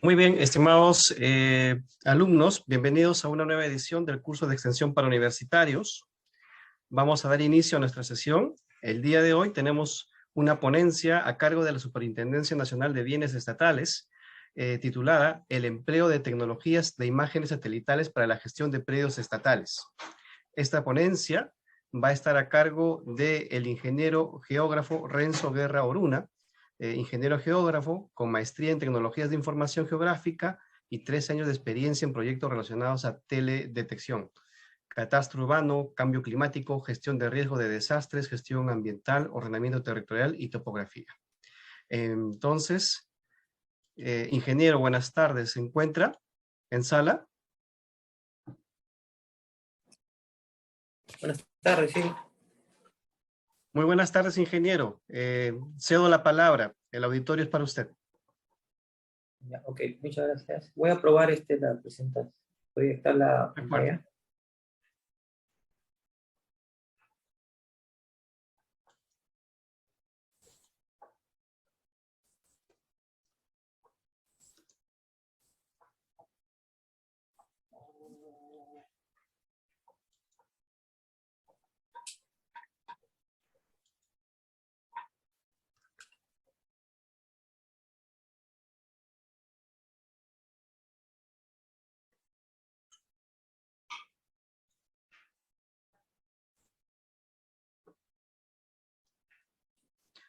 Muy bien, estimados alumnos, bienvenidos a una nueva edición del curso de extensión para universitarios. Vamos a dar inicio a nuestra sesión. El día de hoy tenemos una ponencia a cargo de la Superintendencia Nacional de Bienes Estatales, titulada El empleo de tecnologías de imágenes satelitales para la gestión de predios estatales. Esta ponencia va a estar a cargo del ingeniero geógrafo Renzo Guerra Oruna, ingeniero geógrafo con maestría en tecnologías de información geográfica y 3 años de experiencia en proyectos relacionados a teledetección, catastro urbano, cambio climático, gestión de riesgo de desastres, gestión ambiental, ordenamiento territorial y topografía. Entonces, ingeniero, buenas tardes. ¿Se encuentra en sala? Buenas tardes, sí. Muy buenas tardes, ingeniero. Cedo la palabra. El auditorio es para usted. Ya, ok, muchas gracias. Voy a probar la presentación, proyectar la De acuerdo. pantalla.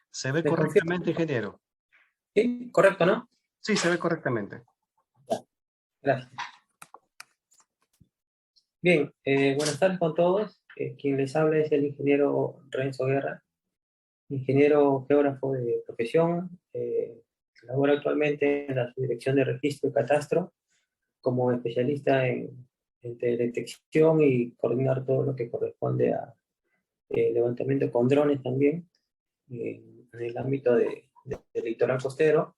¿Se ve ¿Me confirma? correctamente, ingeniero? Sí, correcto, ¿no? Sí, se ve correctamente. Gracias. Bien, buenas tardes con todos. Quien les habla es el ingeniero Renzo Guerra, ingeniero geógrafo de profesión. Labora actualmente en la Subdirección de Registro y Catastro como especialista en detección y coordinar todo lo que corresponde a levantamiento con drones también, en el ámbito del litoral costero.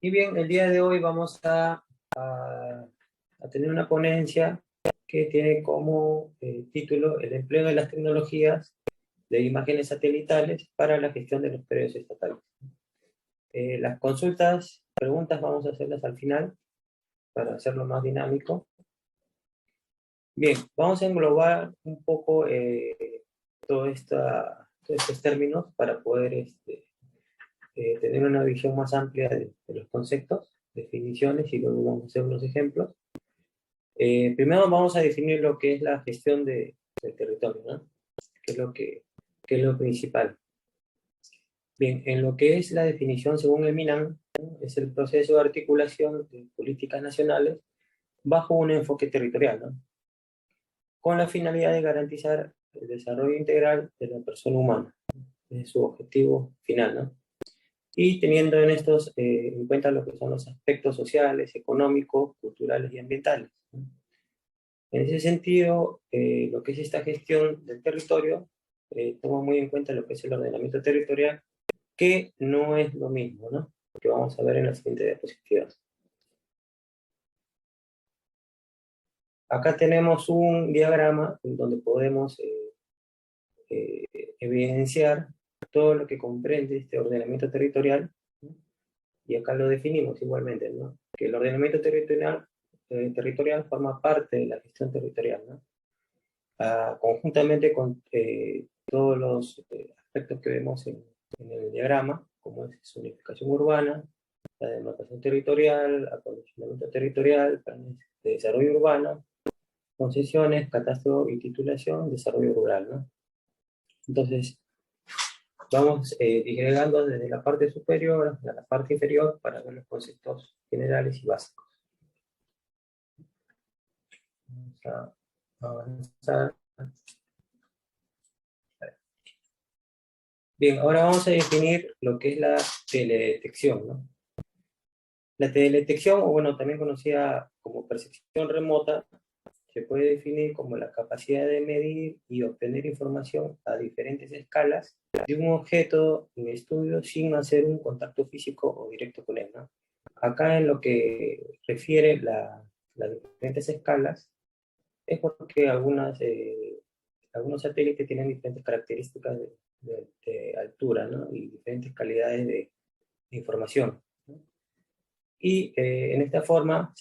Y bien, el día de hoy vamos a tener una ponencia que tiene como título el empleo de las tecnologías de imágenes satelitales para la gestión de los predios estatales. Las consultas, preguntas vamos a hacerlas al final para hacerlo más dinámico. Bien, vamos a englobar un poco todos estos términos para poder tener una visión más amplia de los conceptos, definiciones, y luego vamos a hacer unos ejemplos. Primero vamos a definir lo que es la gestión del territorio, ¿no? ¿Qué es lo principal? Bien, en lo que es la definición según el MINAN, ¿no? Es el proceso de articulación de políticas nacionales bajo un enfoque territorial, ¿no? Con la finalidad de garantizar el desarrollo integral de la persona humana, es su objetivo final, ¿no? Y teniendo en cuenta lo que son los aspectos sociales, económicos, culturales y ambientales, ¿no? En ese sentido, lo que es esta gestión del territorio toma muy en cuenta lo que es el ordenamiento territorial, que no es lo mismo, ¿no? Que vamos a ver en la siguiente diapositiva. Acá tenemos un diagrama en donde podemos evidenciar todo lo que comprende este ordenamiento territorial, ¿no? Y acá lo definimos igualmente, ¿no? Que el ordenamiento territorial forma parte de la gestión territorial, ¿no? Conjuntamente con todos los aspectos que vemos en el diagrama, como es zonificación urbana, la demarcación territorial, acondicionamiento territorial, planes de desarrollo urbano, concesiones, catastro y titulación, desarrollo rural, ¿no? Entonces, vamos disgregando desde la parte superior a la parte inferior para ver los conceptos generales y básicos. Vamos a avanzar. Bien, ahora vamos a definir lo que es la teledetección, ¿no? La teledetección, o bueno, también conocida como percepción remota, se puede definir como la capacidad de medir y obtener información a diferentes escalas de un objeto en estudio sin hacer un contacto físico o directo con él, ¿no? Acá en lo que refiere las diferentes escalas, es porque algunos satélites tienen diferentes características de altura, ¿no? Y diferentes calidades de información, ¿no? Y en esta forma,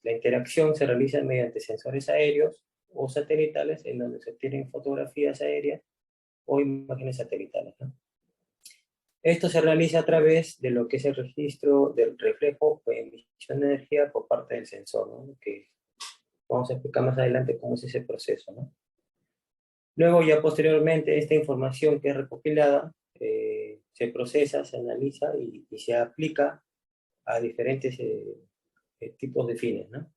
la interacción se realiza mediante sensores aéreos o satelitales, en donde se obtienen fotografías aéreas o imágenes satelitales, ¿no? Esto se realiza a través de lo que es el registro del reflejo o emisión de energía por parte del sensor, ¿no? Que vamos a explicar más adelante cómo es ese proceso, ¿no? Luego, ya posteriormente, esta información que es recopilada se procesa, se analiza y se aplica a diferentes tipos de fines, ¿no?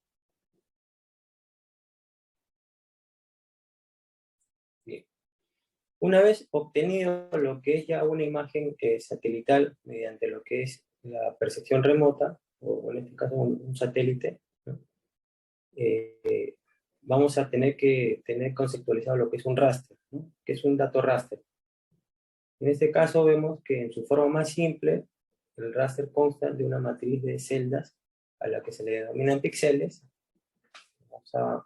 Bien. Una vez obtenido lo que es ya una imagen satelital mediante lo que es la percepción remota, o en este caso un satélite, ¿no? Vamos a tener que tener conceptualizado lo que es un raster, ¿no? Que es un dato raster. En este caso vemos que en su forma más simple, el raster consta de una matriz de celdas a la que se le denominan píxeles. Vamos a...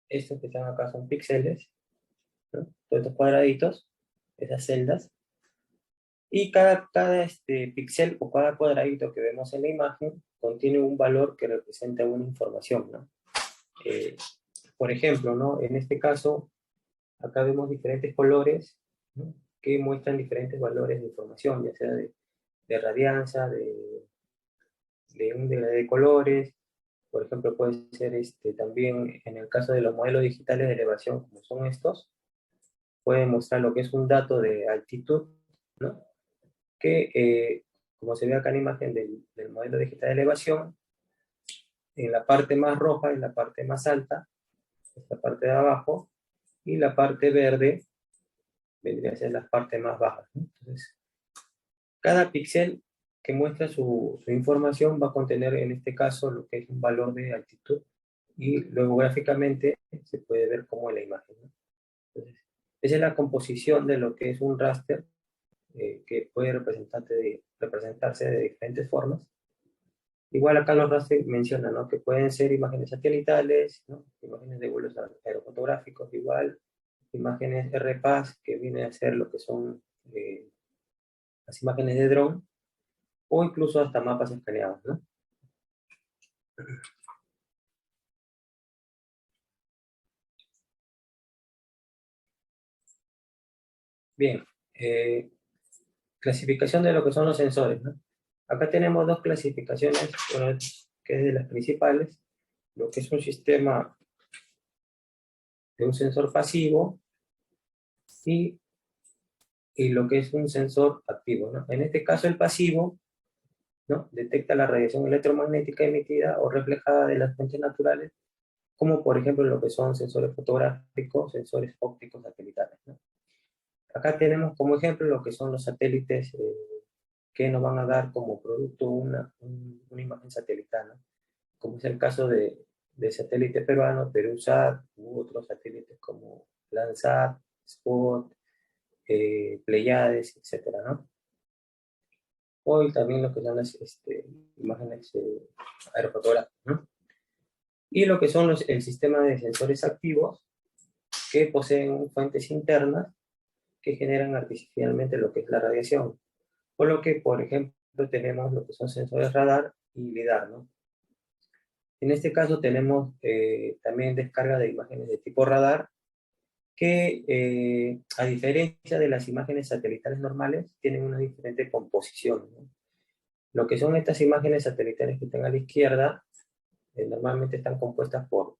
Estos que están acá son píxeles, ¿no? Todos estos cuadraditos, esas celdas. Y cada píxel o cada cuadradito que vemos en la imagen contiene un valor que representa una información, ¿no? Por ejemplo, ¿no? En este caso, acá vemos diferentes colores, ¿no? Que muestran diferentes valores de información, ya sea de radianza, de colores. Por ejemplo, puede ser también en el caso de los modelos digitales de elevación, como son estos, pueden mostrar lo que es un dato de altitud, ¿no? Que, como se ve acá en la imagen del modelo digital de elevación, en la parte más roja es la parte más alta, esta parte de abajo, y la parte verde vendría a ser la parte más baja, ¿no? Entonces, cada píxel que muestra su información va a contener en este caso lo que es un valor de altitud, y luego gráficamente se puede ver como en la imagen, ¿no? Entonces, esa es la composición de lo que es un raster, que puede representarse de diferentes formas. Igual acá los rasters mencionan, ¿no? Que pueden ser imágenes satelitales, ¿no? Imágenes de vuelos aerofotográficos, igual, imágenes RPAS, que viene a ser lo que son las imágenes de dron, o incluso hasta mapas escaneados, ¿no? Bien, clasificación de lo que son los sensores, ¿no? Acá tenemos dos clasificaciones, una que es de las principales, lo que es un sistema de un sensor pasivo y, y lo que es un sensor activo, ¿no? En este caso el pasivo, ¿no? Detecta la radiación electromagnética emitida o reflejada de las fuentes naturales, como por ejemplo lo que son sensores fotográficos, sensores ópticos satelitales, ¿no? Acá tenemos como ejemplo lo que son los satélites que nos van a dar como producto una imagen satelital, ¿no? Como es el caso de satélite peruano, Perusat, u otros satélites como Landsat, Spot, Pleiades, etcétera, ¿no? Hoy también lo que son las imágenes aerofotográficas, ¿no? Y lo que son el sistema de sensores activos que poseen fuentes internas que generan artificialmente lo que es la radiación. Por lo que, por ejemplo, tenemos lo que son sensores radar y lidar, ¿no? En este caso tenemos también descarga de imágenes de tipo radar que, a diferencia de las imágenes satelitales normales, tienen una diferente composición, ¿no? Lo que son estas imágenes satelitales que están a la izquierda, normalmente están compuestas por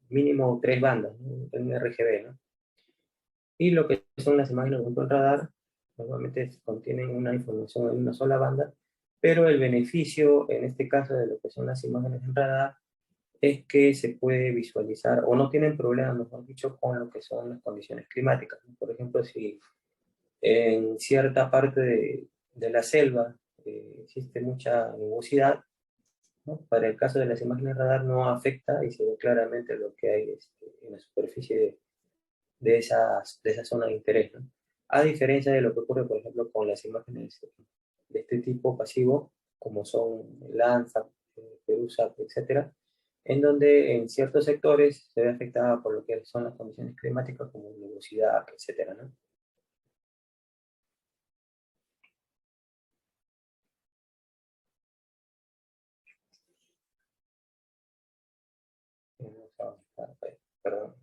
mínimo 3 bandas, ¿no? En RGB, ¿no? Y lo que son las imágenes de control radar, normalmente contienen una información en una sola banda, pero el beneficio, en este caso, de lo que son las imágenes en radar, es que se puede visualizar, o no tienen problemas, mejor dicho, con lo que son las condiciones climáticas, ¿no? Por ejemplo, si en cierta parte de la selva existe mucha nubosidad, ¿no? Para el caso de las imágenes radar no afecta y se ve claramente lo que hay en la superficie de esa zona de interés, ¿no? A diferencia de lo que ocurre, por ejemplo, con las imágenes de este tipo pasivo, como son Landsat, Perusat, etcétera, en donde en ciertos sectores se ve afectada por lo que son las condiciones climáticas como nubosidad, etcétera, ¿no? perdón.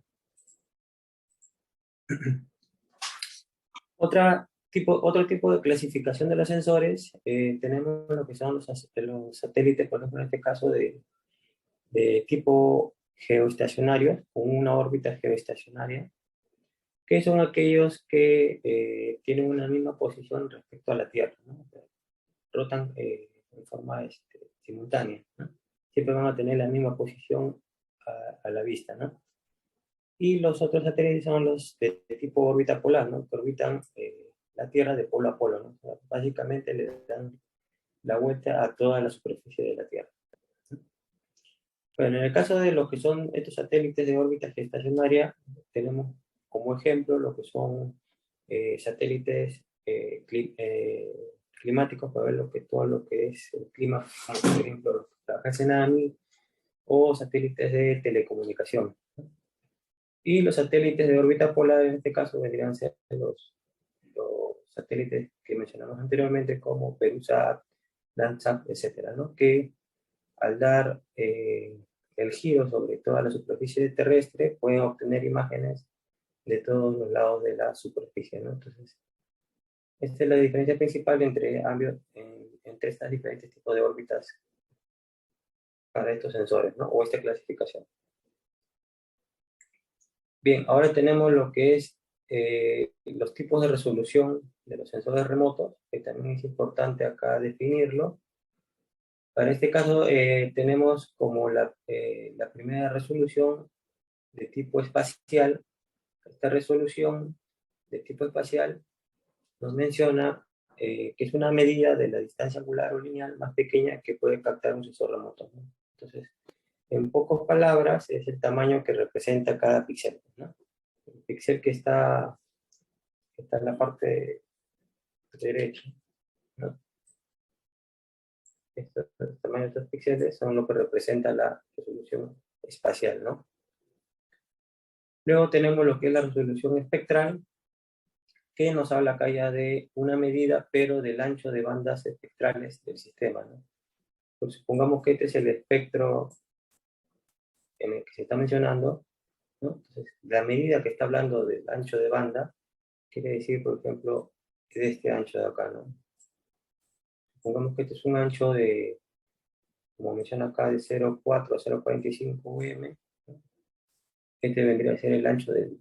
Otro tipo de clasificación de los sensores, tenemos lo que son los satélites, por ejemplo, en este caso de tipo geoestacionario, con una órbita geoestacionaria, que son aquellos que tienen una misma posición respecto a la Tierra, ¿no? Rotan en forma simultánea, ¿no? Siempre van a tener la misma posición a la vista, ¿no? Y los otros satélites son los de tipo órbita polar, ¿no? Que orbitan la Tierra de polo a polo, ¿no? O sea, básicamente le dan la vuelta a toda la superficie de la Tierra. Bueno, en el caso de lo que son estos satélites de órbita geoestacionaria, tenemos como ejemplo lo que son satélites climáticos para ver todo lo que es el clima, como por ejemplo la Tsunami, o satélites de telecomunicación. Y los satélites de órbita polar, en este caso, vendrían a ser los satélites que mencionamos anteriormente, como Perusat, Landsat, etcétera, ¿no? Que al dar el giro sobre toda la superficie terrestre, pueden obtener imágenes de todos los lados de la superficie, ¿no? Entonces, esta es la diferencia principal entre estos diferentes tipos de órbitas para estos sensores, ¿no? O esta clasificación. Bien, ahora tenemos lo que es los tipos de resolución de los sensores remotos, que también es importante acá definirlo. Para este caso tenemos como la primera resolución de tipo espacial. Esta resolución de tipo espacial nos menciona que es una medida de la distancia angular o lineal más pequeña que puede captar un sensor remoto, ¿no? Entonces, en pocas palabras, es el tamaño que representa cada píxel, ¿no? El píxel que está en la parte derecha, ¿no? El tamaño de estos píxeles son lo que representa la resolución espacial, ¿no? Luego tenemos lo que es la resolución espectral, que nos habla acá ya de una medida, pero del ancho de bandas espectrales del sistema, ¿no? Pues supongamos que este es el espectro en el que se está mencionando, ¿no? Entonces, la medida que está hablando del ancho de banda, quiere decir, por ejemplo, de este ancho de acá, ¿no? Supongamos que este es un ancho de, como menciona acá, de 0,4 a 0,45 m, ¿no? Este vendría a ser el ancho de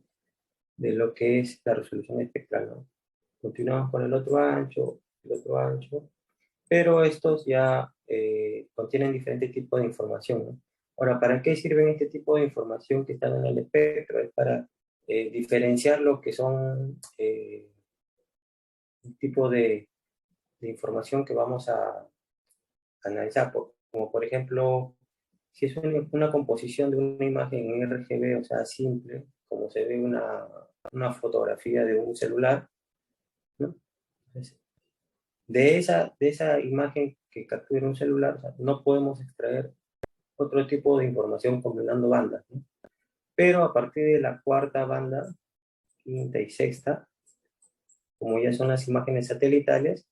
lo que es la resolución espectral, ¿no? Continuamos con el otro ancho, pero estos ya contienen diferentes tipos de información, ¿no? Ahora, ¿para qué sirven este tipo de información que están en el espectro? Es para diferenciar lo que son un tipo de información que vamos a analizar, como por ejemplo, si es una composición de una imagen en RGB, o sea, simple, como se ve una fotografía de un celular, ¿no? Entonces, de esa imagen que captura un celular, o sea, no podemos extraer otro tipo de información combinando bandas, ¿no? Pero a partir de la cuarta banda, quinta y sexta, como ya son las imágenes satelitales,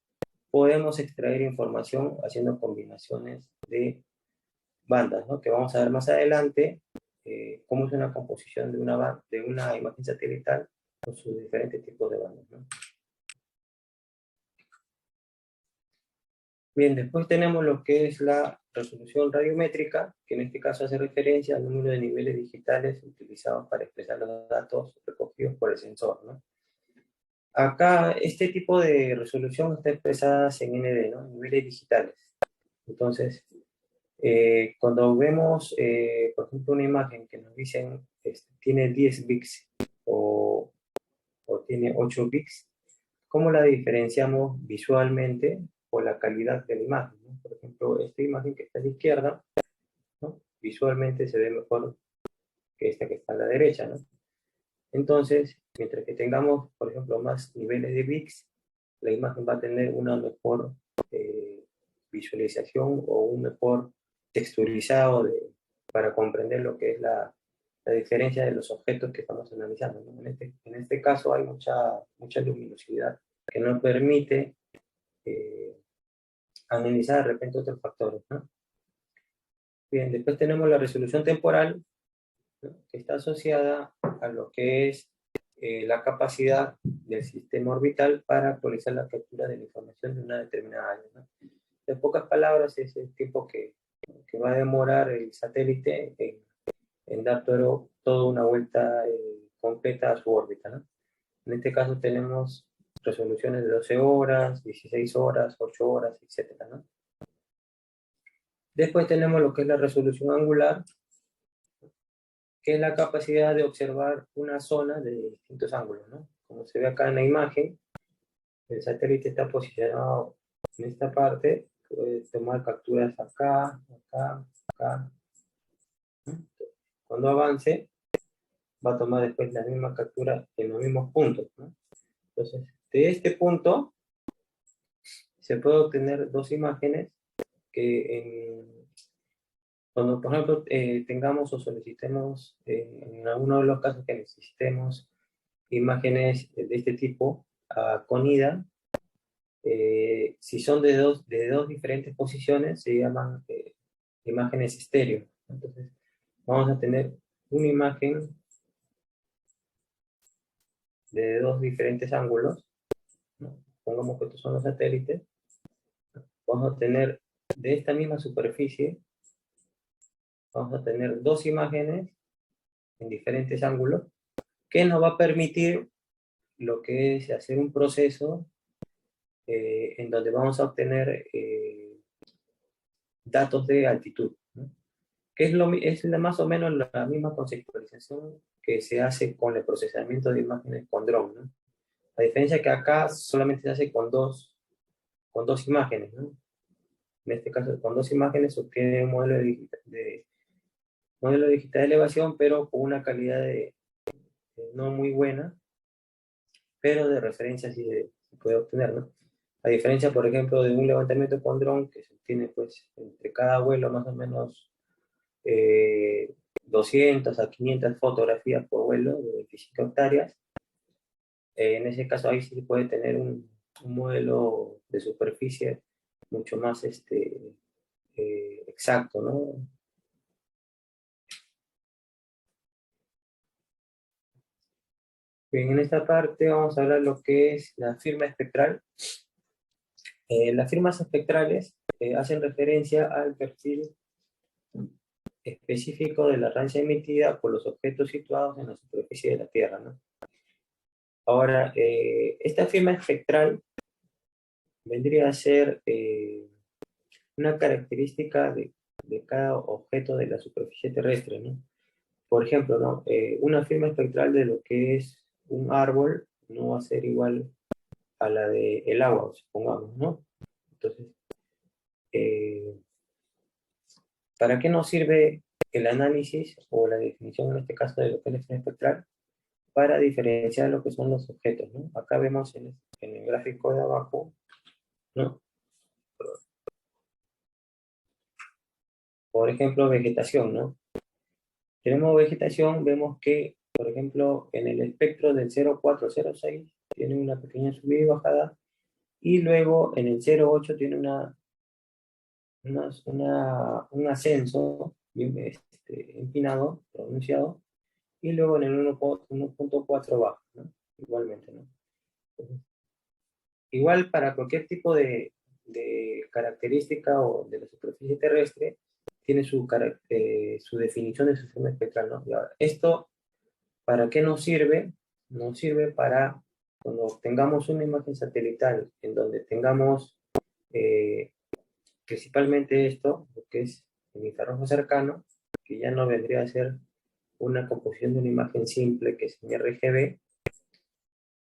podemos extraer información haciendo combinaciones de bandas, ¿no? Que vamos a ver más adelante cómo es una composición de una imagen satelital con sus diferentes tipos de bandas, ¿no? Bien, después tenemos lo que es la resolución radiométrica, que en este caso hace referencia al número de niveles digitales utilizados para expresar los datos recogidos por el sensor, ¿no? Acá, este tipo de resolución está expresada en ND, ¿no? Niveles digitales. Entonces, cuando vemos, por ejemplo, una imagen que nos dicen tiene 10 bits o tiene 8 bits, ¿cómo la diferenciamos visualmente por la calidad de la imagen, ¿no? Por ejemplo, esta imagen que está a la izquierda, ¿no? Visualmente se ve mejor que esta que está a la derecha, ¿no? Entonces, mientras que tengamos, por ejemplo, más niveles de bits, la imagen va a tener una mejor visualización o un mejor texturizado para comprender lo que es la diferencia de los objetos que estamos analizando, ¿no? En este caso hay mucha luminosidad que nos permite analizar de repente otros factores, ¿no? Bien, después tenemos la resolución temporal, ¿no? Que está asociada a lo que es la capacidad del sistema orbital para actualizar la captura de la información de una determinada área, ¿no? En pocas palabras, es el tiempo que va a demorar el satélite en dar toda una vuelta completa a su órbita, ¿no? En este caso tenemos resoluciones de 12 horas, 16 horas, 8 horas, etcétera, ¿no? Después tenemos lo que es la resolución angular, que es la capacidad de observar una zona de distintos ángulos, ¿no? Como se ve acá en la imagen, el satélite está posicionado en esta parte, puede tomar capturas acá, acá, acá, ¿no? Cuando avance, va a tomar después la misma captura en los mismos puntos, ¿no? Entonces, de este punto se puede obtener dos imágenes que cuando, por ejemplo, tengamos o solicitemos, en alguno de los casos que necesitemos imágenes de este tipo con IDA, si son de dos diferentes posiciones, se llaman imágenes estéreo. Entonces, vamos a tener una imagen de dos diferentes ángulos, ¿no? Pongamos que estos son los satélites. Vamos a tener de esta misma superficie, vamos a tener dos imágenes en diferentes ángulos, que nos va a permitir lo que es hacer un proceso en donde vamos a obtener datos de altitud, ¿no? Que es más o menos la misma conceptualización que se hace con el procesamiento de imágenes con dron, ¿no? La diferencia que acá solamente se hace con dos imágenes, ¿no? En este caso, con dos imágenes se obtiene un modelo digital de elevación, pero con una calidad no muy buena, pero de referencia sí se puede obtener, ¿no? A diferencia, por ejemplo, de un levantamiento con dron, que se obtiene pues entre cada vuelo más o menos 200 a 500 fotografías por vuelo de 25 hectáreas. En ese caso ahí sí se puede tener un modelo de superficie mucho más exacto, ¿no? Bien, en esta parte vamos a hablar lo que es la firma espectral. Las firmas espectrales hacen referencia al perfil específico de la rancia emitida por los objetos situados en la superficie de la Tierra, ¿no? Ahora, esta firma espectral vendría a ser una característica de cada objeto de la superficie terrestre, ¿no? Por ejemplo, ¿no? Una firma espectral de lo que es un árbol no va a ser igual a la del agua, supongamos, ¿no? Entonces, eh, ¿para qué nos sirve el análisis o la definición en este caso de lo que es la firma espectral? Para diferenciar lo que son los objetos, ¿no? Acá vemos en el gráfico de abajo, ¿no? Por ejemplo, vegetación, ¿no? Tenemos vegetación, vemos que, por ejemplo, en el espectro del 0406 tiene una pequeña subida y bajada, y luego en el 08 tiene un ascenso bien, empinado, pronunciado, y luego en el 1.4 baja, ¿no? Igualmente, ¿no? Entonces, igual para cualquier tipo de característica o de la superficie terrestre, tiene su definición de su sistema espectral, ¿no? Y ahora, esto, ¿para qué nos sirve? Nos sirve para cuando tengamos una imagen satelital en donde tengamos eh, principalmente esto, lo que es el infrarrojo cercano, que ya no vendría a ser una composición de una imagen simple que es en RGB.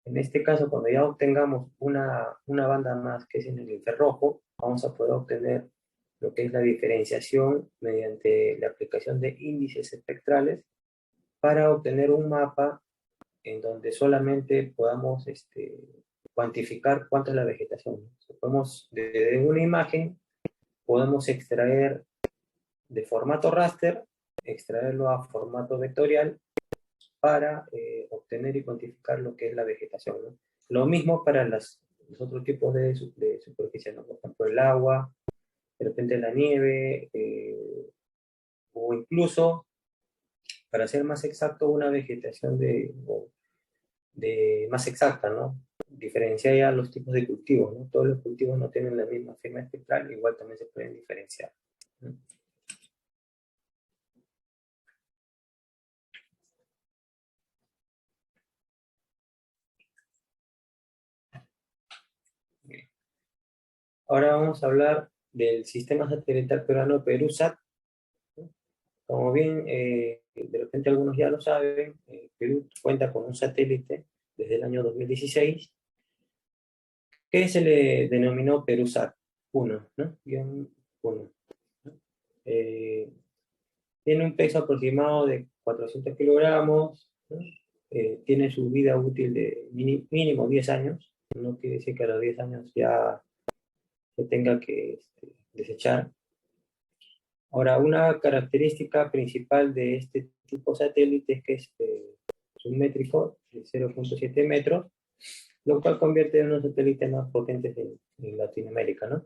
En este caso, cuando ya obtengamos una banda más que es en el infrarrojo, vamos a poder obtener lo que es la diferenciación mediante la aplicación de índices espectrales para obtener un mapa en donde solamente podamos cuantificar cuánto es la vegetación. Desde una imagen, podemos extraer de formato raster, extraerlo a formato vectorial para obtener y cuantificar lo que es la vegetación, ¿no? Lo mismo para los otros tipos de superficie, ¿no? Por ejemplo, el agua, de repente la nieve, o incluso para ser más exacto, una vegetación más exacta, ¿no? Diferenciar ya los tipos de cultivos, ¿no? Todos los cultivos no tienen la misma firma espectral, igual también se pueden diferenciar, ¿no? Bien. Ahora vamos a hablar del sistema satelital peruano PeruSat, ¿no? Como bien, de repente algunos ya lo saben, Perú cuenta con un satélite desde el año 2016 que se le denominó PeruSat 1, ¿no? Guión 1, ¿no? Eh, Tiene un peso aproximado de 400 kilogramos, ¿no? Tiene su vida útil de mínimo 10 años, no quiere decir que a los 10 años ya se tenga que desechar. Ahora, una característica principal de este tipo de satélite es que es submétrico, de 0.7 metros, lo cual convierte en uno de los satélites más potentes en Latinoamérica, ¿no?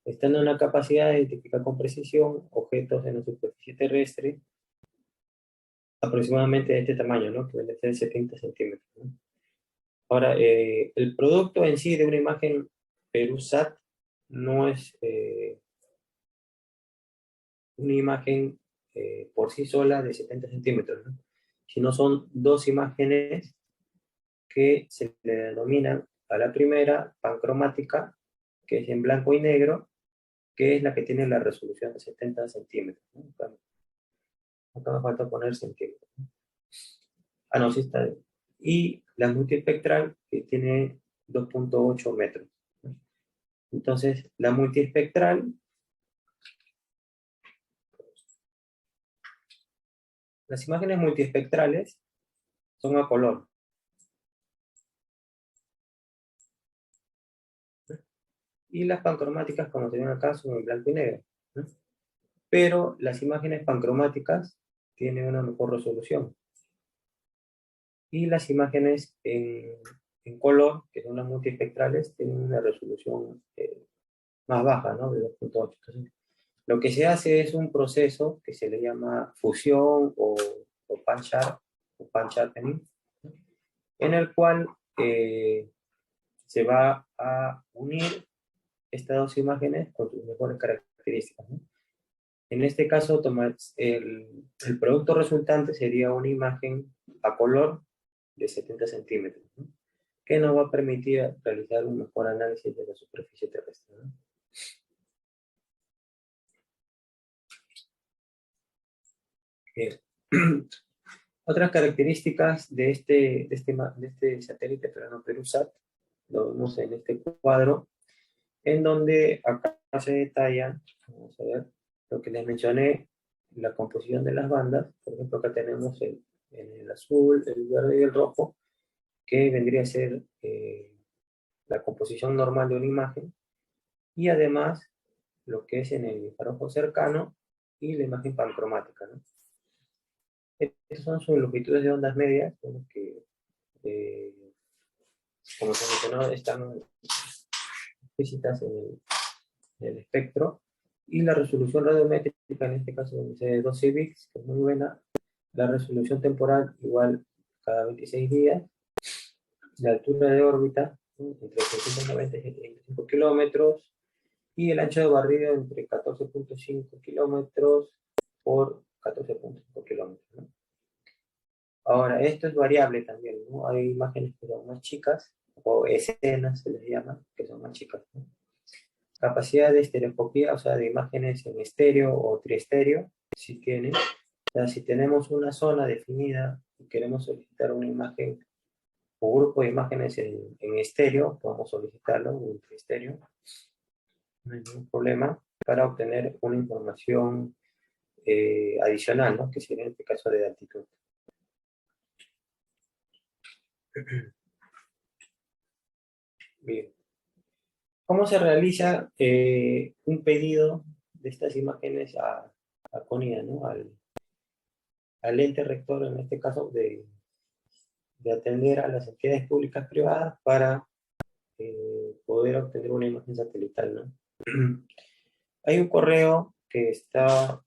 Estando en una capacidad de identificar con precisión objetos en la superficie terrestre aproximadamente de este tamaño, ¿no? Que debe ser 70 centímetros, ¿no? Ahora, el producto en sí de una imagen PeruSat no es una imagen por sí sola de 70 centímetros, ¿no? Sino son dos imágenes que se le denominan a la primera pancromática, que es en blanco y negro, que es la que tiene la resolución de 70 centímetros, ¿no? Acá me falta poner centímetros. Ah, no, sí está. Y la multiespectral, que tiene 2.8 metros, ¿no? Entonces, la multiespectral, las imágenes multiespectrales son a color, ¿no? Y las pancromáticas, como se ven acá, son en blanco y negro, ¿no? Pero las imágenes pancromáticas tienen una mejor resolución. Y las imágenes en color, que son las multiespectrales, tienen una resolución más baja, ¿no? De 2.8. Entonces, lo que se hace es un proceso que se le llama fusión o pan-sharpening, en el cual se va a unir estas dos imágenes con sus mejores características, ¿no? En este caso, el producto resultante sería una imagen a color de 70 centímetros, ¿no? Que nos va a permitir realizar un mejor análisis de la superficie terrestre, ¿no? Bien. Otras características de este satélite peruano PeruSat lo vemos en este cuadro, en donde acá se detalla, vamos a ver, lo que les mencioné, la composición de las bandas. Por ejemplo, acá tenemos en el azul, el verde y el rojo, que vendría a ser la composición normal de una imagen, y además lo que es en el infrarrojo cercano y la imagen pancromática, ¿no? Estas son sus longitudes de ondas medias, son las que, eh, como se mencionó, están explícitas en el espectro, y la resolución radiométrica, en este caso de 12 bits, que es muy buena, la resolución temporal igual cada 26 días, la altura de órbita, ¿no? Entre 690 y 75 kilómetros, y el ancho de barrido entre 14.5 kilómetros por 14.5 kilómetros, ¿no? Ahora, esto es variable también, ¿no? Hay imágenes que son más chicas, o escenas se les llama, que son más chicas, ¿no? Capacidad de estereoscopía, o sea, de imágenes en estéreo o triestéreo, si tiene. O sea, si tenemos una zona definida y queremos solicitar una imagen o grupo de imágenes en estéreo, podemos solicitarlo, o en triestéreo, no hay ningún problema, para obtener una información adicional, ¿no? Que sería en este caso de altitud. Bien. ¿Cómo se realiza un pedido de estas imágenes a CONIA, ¿no? Al ente rector, en este caso, de atender a las entidades públicas privadas para poder obtener una imagen satelital, ¿no? Hay un correo que está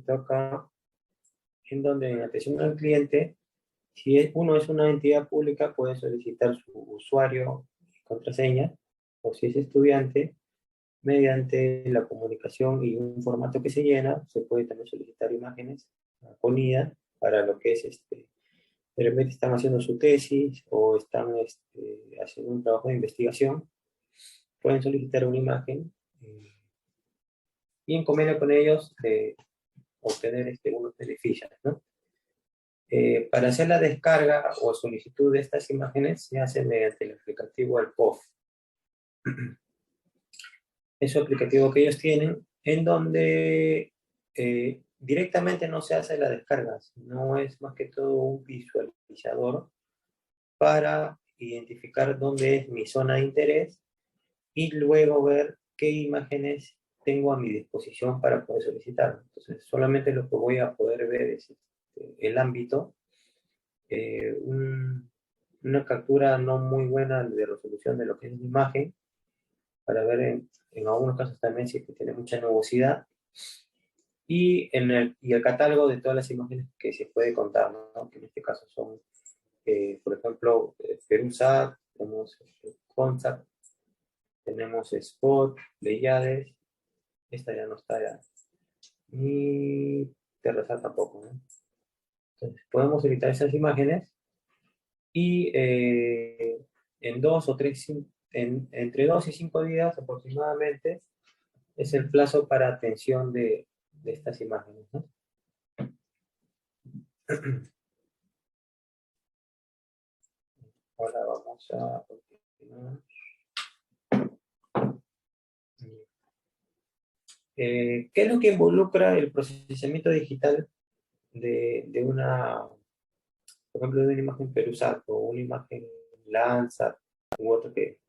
Esto acá, en donde en atención al cliente, si uno es una entidad pública, puede solicitar su usuario y contraseña, o si es estudiante, mediante la comunicación y un formato que se llena, se puede también solicitar imágenes con IA para lo que es, de repente están haciendo su tesis o están haciendo un trabajo de investigación, pueden solicitar una imagen y en convenio con ellos obtener unos beneficios, ¿no? Para hacer la descarga o solicitud de estas imágenes se hace mediante el aplicativo ALPOF. Es un aplicativo que ellos tienen en donde directamente no se hace la descarga, no es más que todo un visualizador para identificar dónde es mi zona de interés y luego ver qué imágenes tengo a mi disposición para poder solicitar. Entonces, solamente lo que voy a poder ver es el ámbito, una captura no muy buena de resolución de lo que es la imagen, para ver en algunos casos también si es que tiene mucha nubosidad, y el catálogo de todas las imágenes que se puede contar, ¿no? Que en este caso son, por ejemplo, Perusat, tenemos Contact, tenemos Spot, Pleiades, esta ya no está ya, ni Terrazat tampoco, ¿no? Entonces, podemos editar esas imágenes y en entre 2 y 5 días aproximadamente es el plazo para atención de estas imágenes, ¿no? Ahora vamos a continuar. ¿Qué es lo que involucra el procesamiento digital de una, por ejemplo, de una imagen Perusat o una imagen Landsat u otro que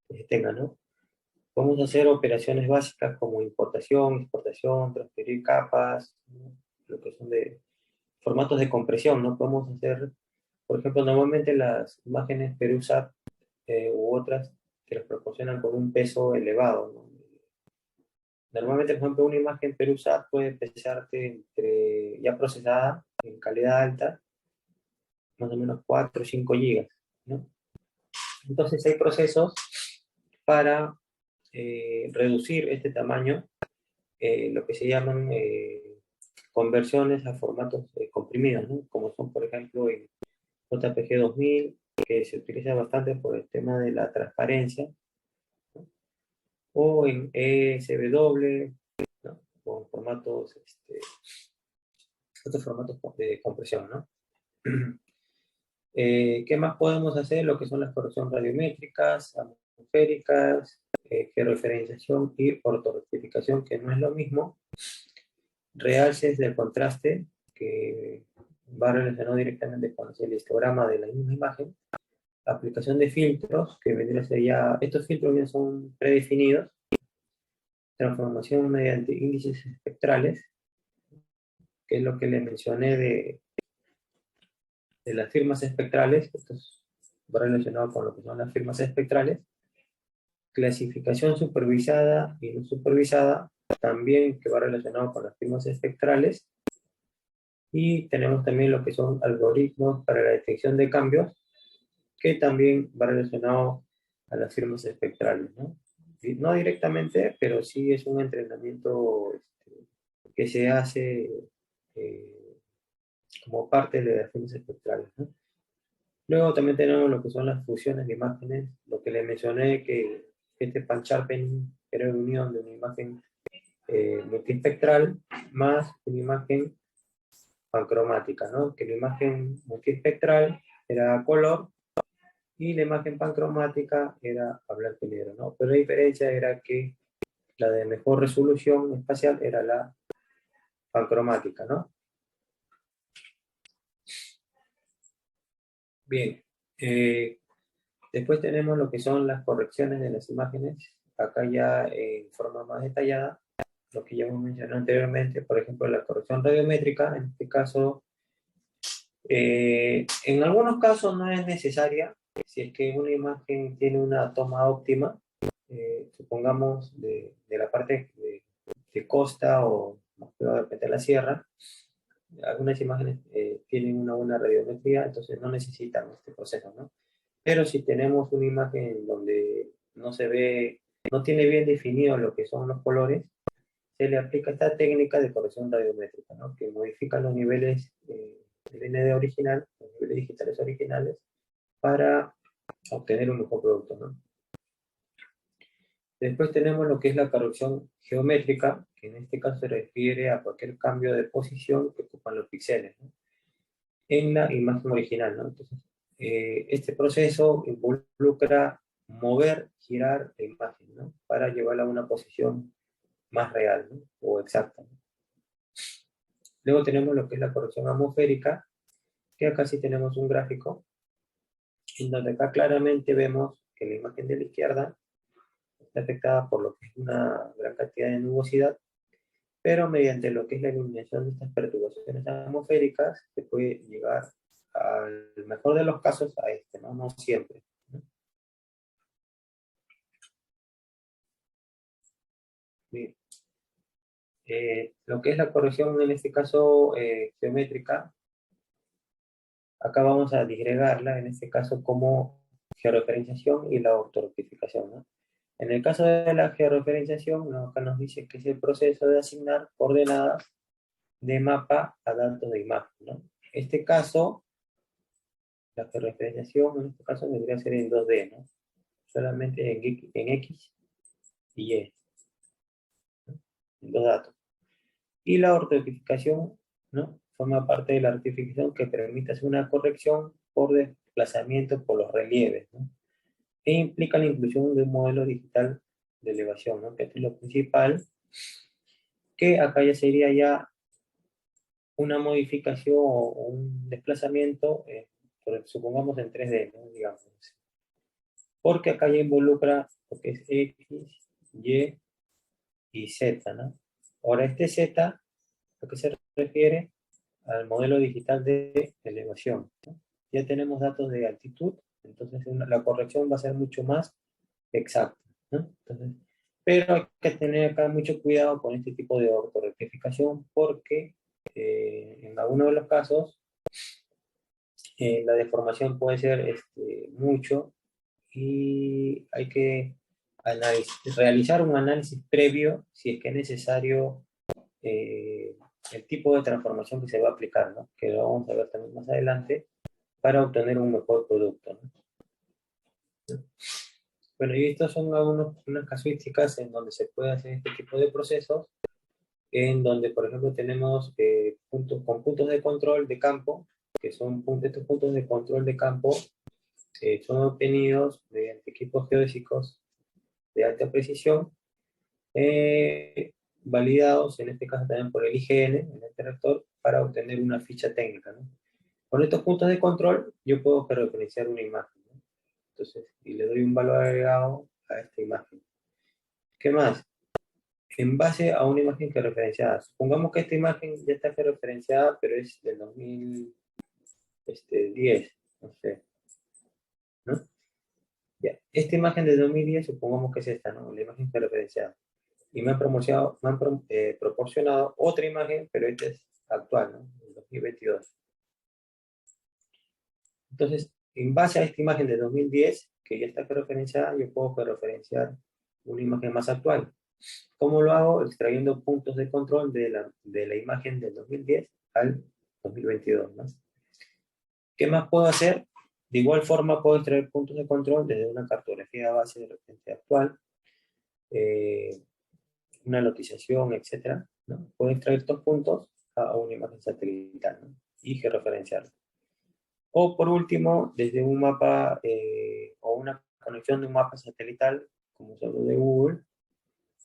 se tenga, ¿no? Podemos hacer operaciones básicas como importación, exportación, transferir capas, ¿no? Lo que son de formatos de compresión, ¿no? Podemos hacer, por ejemplo, normalmente las imágenes Perusat u otras que las proporcionan con un peso elevado, ¿no? Normalmente, por ejemplo, una imagen Perusat puede pesarte ya procesada en calidad alta, más o menos 4 o 5 gigas, ¿no? Entonces hay procesos para reducir este tamaño, lo que se llaman conversiones a formatos comprimidos, ¿no? Como son, por ejemplo, en JPG 2000, que se utiliza bastante por el tema de la transparencia, ¿no? O en ESW, ¿no? Con formatos, otros formatos de compresión, ¿no? ¿Qué más podemos hacer? Lo que son las correcciones radiométricas, atmosféricas, georreferenciación y ortorrectificación, que no es lo mismo. Realces del contraste, que va relacionado directamente con el histograma de la misma imagen. Aplicación de filtros, que vendría a ser ya, estos filtros ya son predefinidos. Transformación mediante índices espectrales, que es lo que le mencioné de las firmas espectrales. Esto va relacionado con lo que son las firmas espectrales. Clasificación supervisada y no supervisada, también que va relacionado con las firmas espectrales. Y tenemos también lo que son algoritmos para la detección de cambios, que también va relacionado a las firmas espectrales, ¿no? No directamente, pero sí es un entrenamiento que se hace como parte de las firmas espectrales, ¿no? Luego también tenemos lo que son las fusiones de imágenes, lo que le mencioné, que este pan-sharpening era la unión de una imagen multiespectral más una imagen pancromática, ¿no? Que la imagen multiespectral era a color y la imagen pancromática era a blanco y negro, ¿no? Pero la diferencia era que la de mejor resolución espacial era la pancromática, ¿no? Bien, después tenemos lo que son las correcciones de las imágenes, acá ya en forma más detallada, lo que ya hemos mencionado anteriormente, por ejemplo, la corrección radiométrica, en este caso, en algunos casos no es necesaria, si es que una imagen tiene una toma óptima, supongamos de la parte de costa o más pegado de repente a la sierra. Algunas imágenes tienen una buena radiometría, entonces no necesitan este proceso, ¿no? Pero si tenemos una imagen donde no se ve, no tiene bien definido lo que son los colores, se le aplica esta técnica de corrección radiométrica, ¿no? Que modifica los niveles del ND original, los niveles digitales originales, para obtener un mejor producto, ¿no? Después tenemos lo que es la corrección geométrica, que en este caso se refiere a cualquier cambio de posición que ocupan los píxeles, ¿no? En la imagen original, ¿no? Entonces, este proceso involucra mover, girar la imagen, ¿no? Para llevarla a una posición más real, ¿no? O exacta, ¿no? Luego tenemos lo que es la corrección atmosférica, que acá sí tenemos un gráfico, en donde acá claramente vemos que la imagen de la izquierda está afectada por lo que es una gran cantidad de nubosidad, pero mediante lo que es la eliminación de estas perturbaciones atmosféricas, se puede llegar al mejor de los casos a este, ¿no? No siempre, ¿no? Bien. Lo que es la corrección, en este caso geométrica, acá vamos a disgregarla, en este caso como georreferenciación y la ortorrectificación, ¿no? En el caso de la georreferenciación, ¿no? Acá nos dice que es el proceso de asignar coordenadas de mapa a datos de imagen, ¿no? En este caso, la georreferenciación en este caso debería ser en 2D, ¿no? Solamente en X y Y, ¿no? En dos datos. Y la ortorectificación, ¿no? Forma parte de la rectificación que permite hacer una corrección por desplazamiento por los relieves, ¿no? E implica la inclusión de un modelo digital de elevación, ¿no? Que es lo principal, que acá ya sería ya una modificación o un desplazamiento, supongamos en 3D, ¿no? Digamos. Porque acá ya involucra lo que es X, Y y Z, ¿no? Ahora este Z, ¿a qué se refiere? Al modelo digital de elevación, ¿no? Ya tenemos datos de altitud, entonces la corrección va a ser mucho más exacta, ¿no? Entonces, pero hay que tener acá mucho cuidado con este tipo de ortorrectificación porque en algunos de los casos la deformación puede ser mucho y hay que realizar un análisis previo si es que es necesario el tipo de transformación que se va a aplicar, ¿no? Que lo vamos a ver también más adelante para obtener un mejor producto, ¿no? Bueno, y estas son unas casuísticas en donde se puede hacer este tipo de procesos, en donde, por ejemplo, tenemos puntos de control de campo, que son estos puntos de control de campo son obtenidos mediante equipos geodésicos de alta precisión, validados en este caso también por el IGN, el ente rector, para obtener una ficha técnica, ¿no? Con estos puntos de control yo puedo referenciar una imagen, ¿no? Entonces, y le doy un valor agregado a esta imagen. ¿Qué más? En base a una imagen que referenciada. Supongamos que esta imagen ya está referenciada, pero es del 2010, no sé, ¿no? Ya. Esta imagen de 2010, supongamos que es esta, ¿no? La imagen referenciada. Y me han proporcionado otra imagen, pero esta es actual, ¿no? En 2022. Entonces, en base a esta imagen de 2010, que ya está referenciada, yo puedo referenciar una imagen más actual. ¿Cómo lo hago? Extrayendo puntos de control de la imagen del 2010 al 2022, ¿no? ¿Qué más puedo hacer? De igual forma puedo extraer puntos de control desde una cartografía base de repente actual, una lotización, etcétera, ¿no? Puedo extraer estos puntos a una imagen satelital, ¿no? Y georreferenciarlo. O por último, desde un mapa o una conexión de un mapa satelital, como son los de Google,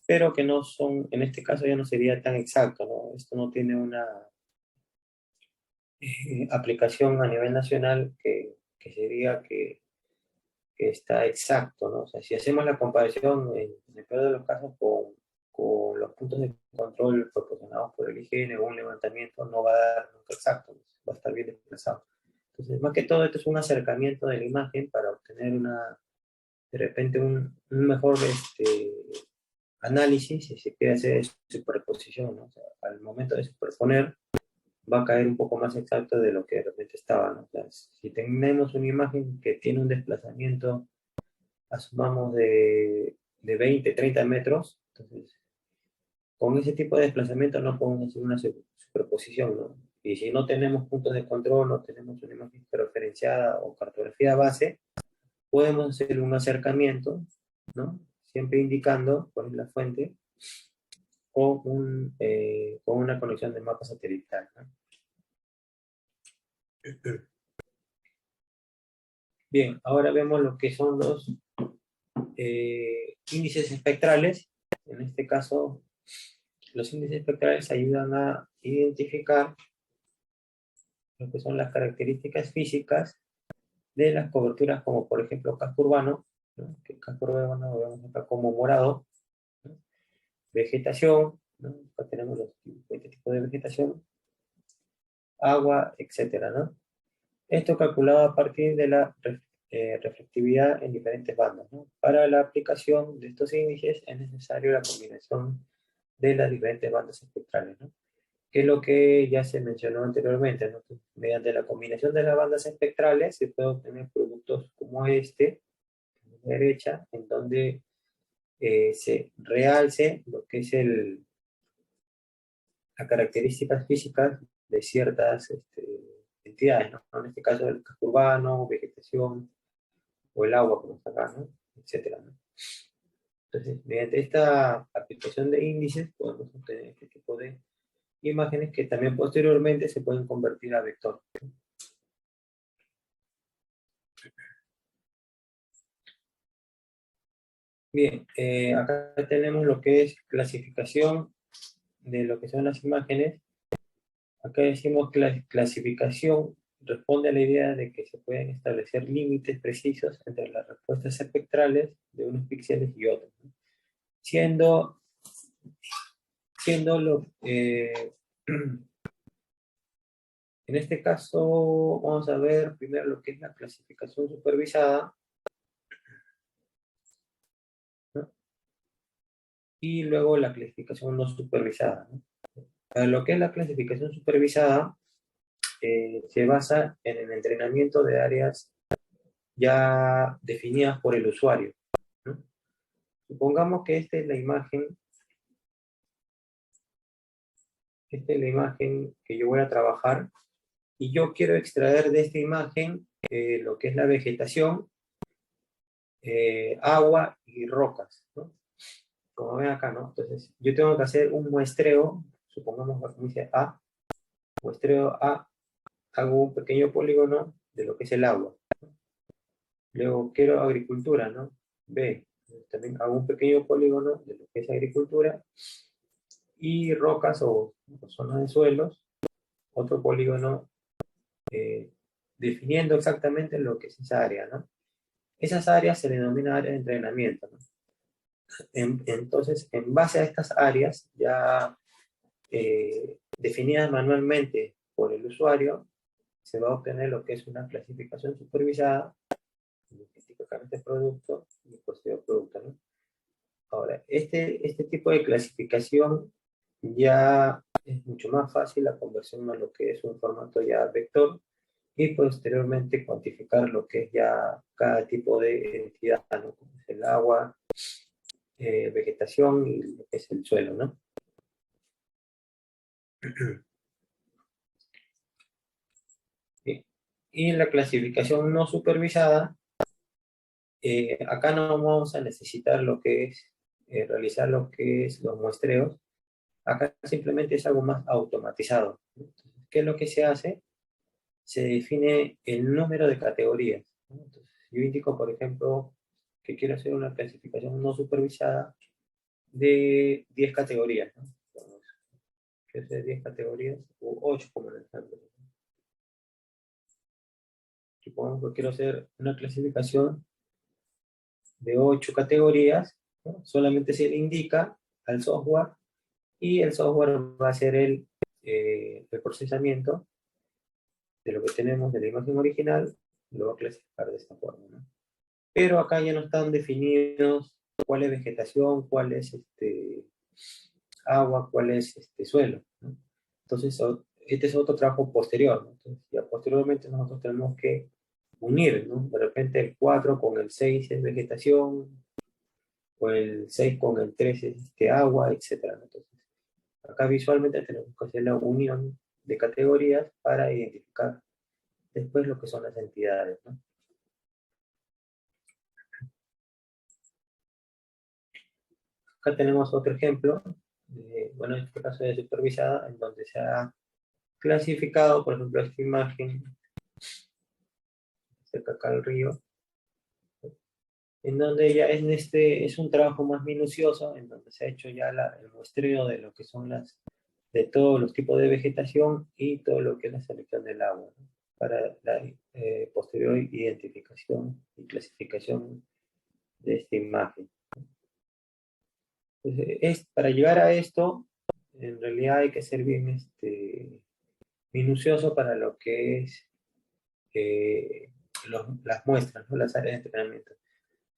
pero que no son, en este caso ya no sería tan exacto, ¿no? Esto no tiene una aplicación a nivel nacional que sería que está exacto, ¿no? O sea, si hacemos la comparación en el peor de los casos con los puntos de control proporcionados por el IGN o un levantamiento, no va a dar nunca exacto, ¿no? Va a estar bien desplazado. Entonces, más que todo, esto es un acercamiento de la imagen para obtener de repente un mejor análisis y se quiere hacer superposición, ¿no? O sea, al momento de superponer, va a caer un poco más exacto de lo que realmente estaba, ¿no? O sea, si tenemos una imagen que tiene un desplazamiento, asumamos de 20, 30 metros, entonces, con ese tipo de desplazamiento no podemos hacer una superposición, ¿no? Y si no tenemos puntos de control, no tenemos una imagen referenciada o cartografía base, podemos hacer un acercamiento, ¿no? Siempre indicando cuál es la fuente, con una conexión de mapa satelital, ¿no? Bien, ahora vemos lo que son los índices espectrales. En este caso, los índices espectrales ayudan a identificar lo que son las características físicas de las coberturas, como por ejemplo casco urbano, ¿no? Que casco urbano lo vemos acá como morado, ¿no? Vegetación, ¿no? Acá tenemos los tipos de vegetación, agua, etcétera, ¿no? Esto calculado a partir de la reflectividad en diferentes bandas, ¿no? Para la aplicación de estos índices es necesario la combinación de las diferentes bandas espectrales, ¿no? Que es lo que ya se mencionó anteriormente, ¿no? Mediante la combinación de las bandas espectrales se puede obtener productos como este, a la derecha, en donde se realce lo que es las características físicas de ciertas entidades, ¿no? En este caso el casco urbano, vegetación, o el agua, como está acá, ¿no? Etcétera, ¿no? Entonces, mediante esta aplicación de índices podemos obtener este tipo de imágenes que también posteriormente se pueden convertir a vector. Bien, acá tenemos lo que es clasificación de lo que son las imágenes. Acá decimos que la clasificación responde a la idea de que se pueden establecer límites precisos entre las respuestas espectrales de unos píxeles y otros, ¿no? Siendo, siendo lo, en este caso, vamos a ver primero lo que es la clasificación supervisada, ¿no? Y luego la clasificación no supervisada, ¿no? Para lo que es la clasificación supervisada, se basa en el entrenamiento de áreas ya definidas por el usuario, ¿no? Supongamos que esta es la imagen que yo voy a trabajar y yo quiero extraer de esta imagen lo que es la vegetación, agua y rocas, ¿no? Como ven acá, ¿no? Entonces, yo tengo que hacer un muestreo, supongamos que dice A, muestreo A, hago un pequeño polígono de lo que es el agua. Luego quiero agricultura, ¿no? B, también hago un pequeño polígono de lo que es agricultura y rocas o zonas de suelos, otro polígono definiendo exactamente lo que es esa área, ¿no? Esas áreas se denominan áreas de entrenamiento, ¿no? Entonces, en base a estas áreas ya definidas manualmente por el usuario, se va a obtener lo que es una clasificación supervisada, identificar este producto y posterior producto, ¿no? Ahora, este tipo de clasificación ya es mucho más fácil la conversión a lo que es un formato ya vector y posteriormente cuantificar lo que es ya cada tipo de entidad, ¿no? Como es el agua, vegetación y lo que es el suelo, ¿no? Y la clasificación no supervisada, acá no vamos a necesitar lo que es realizar lo que es los muestreos. Acá simplemente es algo más automatizado. Entonces, ¿qué es lo que se hace? Se define el número de categorías, ¿no? Entonces, yo indico, por ejemplo, que quiero hacer una clasificación no supervisada de 10 categorías, ¿no? Quiero hacer 10 categorías, o 8 como en el ejemplo. Supongo que quiero hacer una clasificación de 8 categorías, ¿no? Solamente se le indica al software y el software va a hacer el procesamiento de lo que tenemos de la imagen original, lo va a clasificar de esta forma, ¿no? Pero acá ya no están definidos cuál es vegetación, cuál es agua, cuál es suelo, ¿no? Entonces, este es otro trabajo posterior, ¿no? Entonces, ya posteriormente nosotros tenemos que unir, ¿no? De repente el 4 con el 6 es vegetación, o el 6 con el 3 es agua, etcétera, ¿no? Entonces, acá visualmente tenemos que hacer la unión de categorías para identificar después lo que son las entidades, ¿no? Acá tenemos otro ejemplo, bueno, en este caso de supervisada, en donde se ha clasificado, por ejemplo, esta imagen, cerca acá al río, en donde ya es un trabajo más minucioso, en donde se ha hecho ya el muestreo de lo que son de todos los tipos de vegetación y todo lo que es la selección del agua, ¿no? Para la posterior identificación y clasificación de esta imagen. Entonces, para llegar a esto, en realidad hay que ser bien minucioso para lo que es las muestras, ¿no? Las áreas de entrenamiento.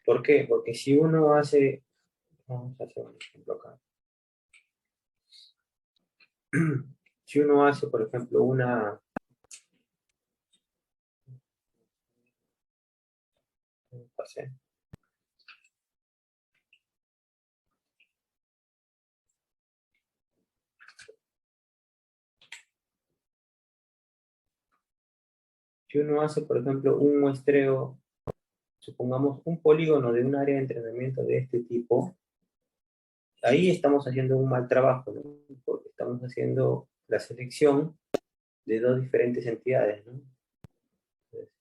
¿Por qué? Porque si uno hace, vamos a hacer un ejemplo acá. Si uno hace, por ejemplo, si uno hace, por ejemplo, un muestreo, supongamos un polígono de un área de entrenamiento de este tipo, ahí estamos haciendo un mal trabajo, ¿no? Porque estamos haciendo la selección de dos diferentes entidades, ¿no? Entonces,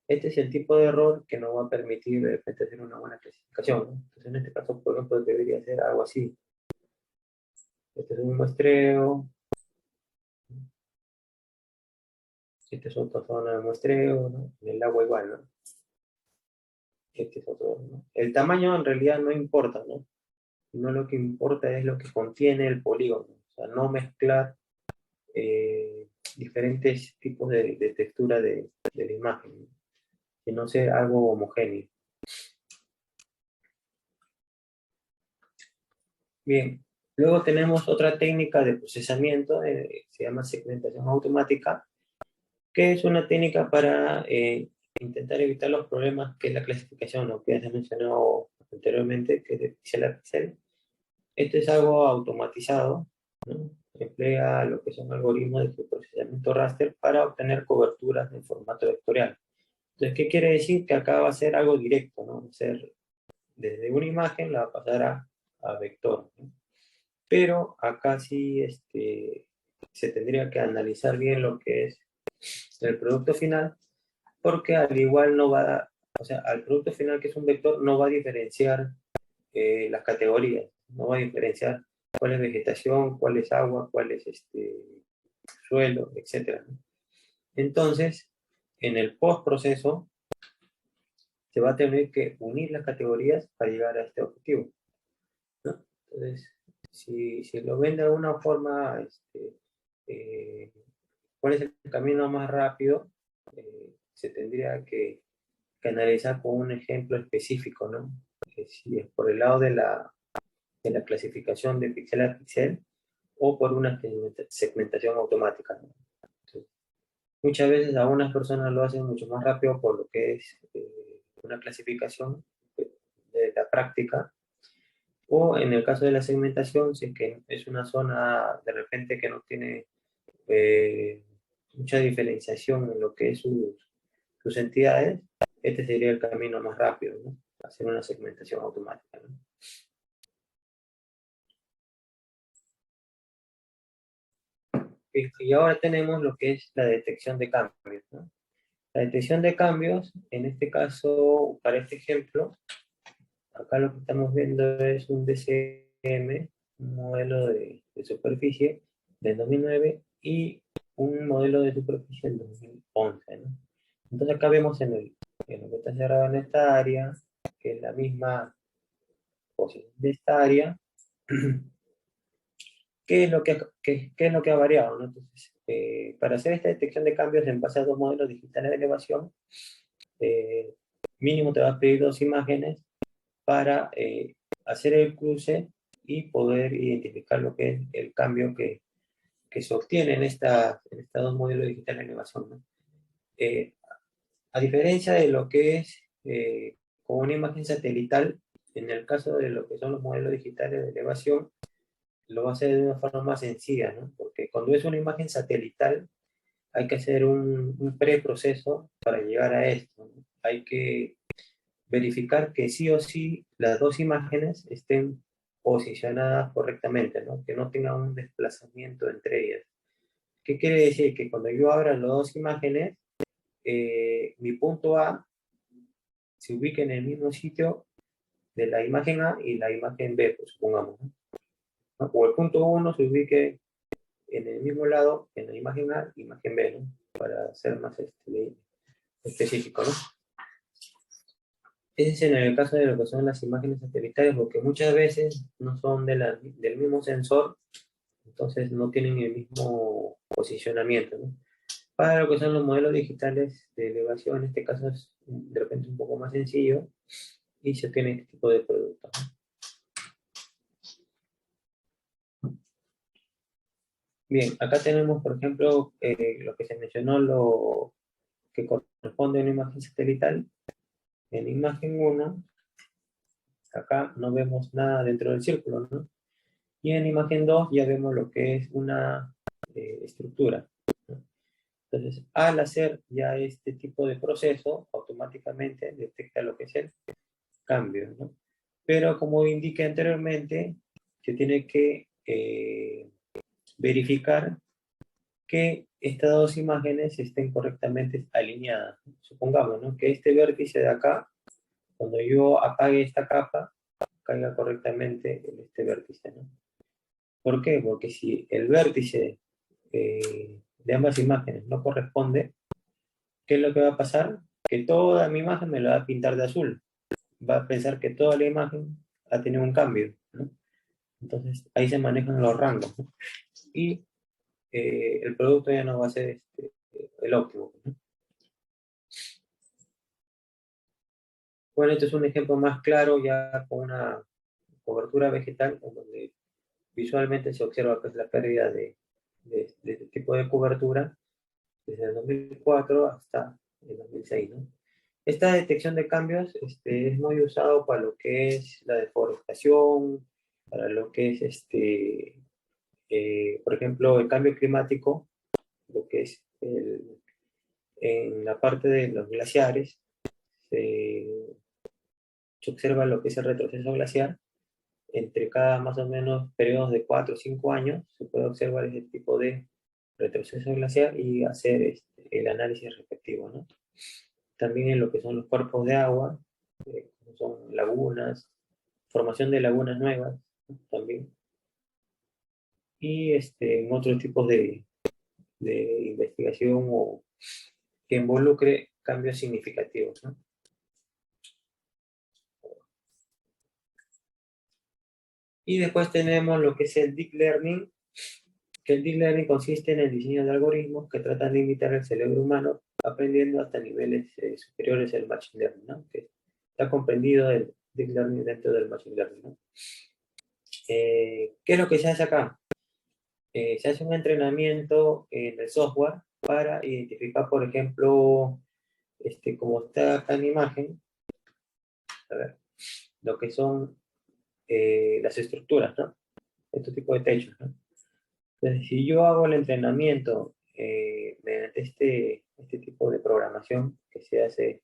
este es el tipo de error que nos va a permitir de repente hacer una buena clasificación, ¿no? Entonces, en este caso, por ejemplo, debería ser algo así. Este es un muestreo, este es otra zona de muestreo, ¿no? En el agua igual, ¿no? Este es otro, ¿no? El tamaño en realidad no importa, ¿no? No, lo que importa es lo que contiene el polígono, o sea, no mezclar diferentes tipos de textura de la imagen, ¿no? Sino ser algo homogéneo. Bien, luego tenemos otra técnica de procesamiento, se llama segmentación automática, que es una técnica para intentar evitar los problemas que es la clasificación, lo que ya se ha mencionado anteriormente, que es de píxel a píxel. Esto es algo automatizado, ¿no? Emplea lo que son algoritmos de procesamiento raster para obtener coberturas en formato vectorial. Entonces, ¿qué quiere decir? Que acá va a ser algo directo, ¿no? Va a ser desde una imagen la va a pasar a vector, ¿no? Pero acá sí se tendría que analizar bien lo que es el producto final, porque al igual no va, o sea, al producto final que es un vector no va a diferenciar las categorías, no va a diferenciar cuál es vegetación, cuál es agua, cuál es suelo, etc. Entonces, en el postproceso se va a tener que unir las categorías para llegar a este objetivo, ¿no? Entonces, si lo ven de alguna forma, eh, ¿cuál es el camino más rápido? Se tendría que analizar con un ejemplo específico, ¿no? Si es por el lado de la clasificación de píxel a píxel o por una segmentación automática, ¿no? Entonces, muchas veces algunas personas lo hacen mucho más rápido por lo que es una clasificación de la práctica, o en el caso de la segmentación, si es que es una zona de repente que no tiene eh, mucha diferenciación en lo que es sus entidades, este sería el camino más rápido, ¿no? Hacer una segmentación automática, ¿no? Y ahora tenemos lo que es la detección de cambios, ¿no? La detección de cambios, en este caso, para este ejemplo, acá lo que estamos viendo es un DCM, un modelo de superficie del 2009 y un modelo de superficie del 2011, ¿no? Entonces acá vemos en lo que está cerrado en esta área, que es la misma posición de esta área, qué es lo que ha variado, ¿no? Entonces, para hacer esta detección de cambios en base a dos modelos digitales de elevación, eh, mínimo te va a pedir dos imágenes para hacer el cruce y poder identificar lo que es el cambio que se obtiene en estos dos modelos digitales de elevación, ¿no? A diferencia de lo que es con una imagen satelital, en el caso de lo que son los modelos digitales de elevación, lo va a hacer de una forma más sencilla, ¿no? Porque cuando es una imagen satelital, hay que hacer un preproceso para llegar a esto, ¿no? Hay que verificar que sí o sí las dos imágenes estén posicionadas correctamente, ¿no? Que no tengan un desplazamiento entre ellas. ¿Qué quiere decir? Que cuando yo abra las dos imágenes, mi punto A se ubique en el mismo sitio de la imagen A y la imagen B, pues, supongamos, ¿no? O el punto 1 se ubique en el mismo lado en la imagen A y imagen B, ¿no? Para ser más específico, ¿no? Ese es en el caso de lo que son las imágenes satelitales, porque muchas veces no son del mismo sensor, entonces no tienen el mismo posicionamiento, ¿no? Para lo que son los modelos digitales de elevación, en este caso es de repente un poco más sencillo y se tiene este tipo de productos, ¿no? Bien, acá tenemos, por ejemplo, lo que se mencionó, lo que corresponde a una imagen satelital. En imagen 1, acá no vemos nada dentro del círculo, ¿no? Y en imagen 2 ya vemos lo que es una estructura, ¿no? Entonces, al hacer ya este tipo de proceso, automáticamente detecta lo que es el cambio, ¿no? Pero como indiqué anteriormente, se tiene que verificar que estas dos imágenes estén correctamente alineadas. Supongamos, ¿no?, que este vértice de acá, cuando yo apague esta capa, caiga correctamente en este vértice, ¿no? ¿Por qué? Porque si el vértice de ambas imágenes no corresponde, ¿qué es lo que va a pasar? Que toda mi imagen me la va a pintar de azul. Va a pensar que toda la imagen ha tenido un cambio, ¿no? Entonces ahí se manejan los rangos, ¿no? Y el producto ya no va a ser el óptimo, ¿no? Bueno, este es un ejemplo más claro ya con una cobertura vegetal, en donde visualmente se observa pues, la pérdida de este tipo de cobertura desde el 2004 hasta el 2006, ¿no? Esta detección de cambios es muy usado para lo que es la deforestación, para lo que es, por ejemplo, el cambio climático, lo que es en la parte de los glaciares, se observa lo que es el retroceso glaciar. Entre cada más o menos periodos de 4 o 5 años se puede observar ese tipo de retroceso glaciar y hacer el análisis respectivo, ¿no? También en lo que son los cuerpos de agua, como son lagunas, formación de lagunas nuevas, ¿no?, también. Y en otros tipos de investigación o que involucre cambios significativos, ¿no? Y después tenemos lo que es el Deep Learning, que el Deep Learning consiste en el diseño de algoritmos que tratan de imitar el cerebro humano, aprendiendo hasta niveles superiores al Machine Learning, ¿no? Que está comprendido el Deep Learning dentro del Machine Learning, ¿no? ¿Qué es lo que se hace acá? Se hace un entrenamiento en el software para identificar, por ejemplo, como está acá en imagen, a ver, lo que son las estructuras, ¿no? Este tipo de techos, ¿no? Entonces, si yo hago el entrenamiento mediante este tipo de programación que se hace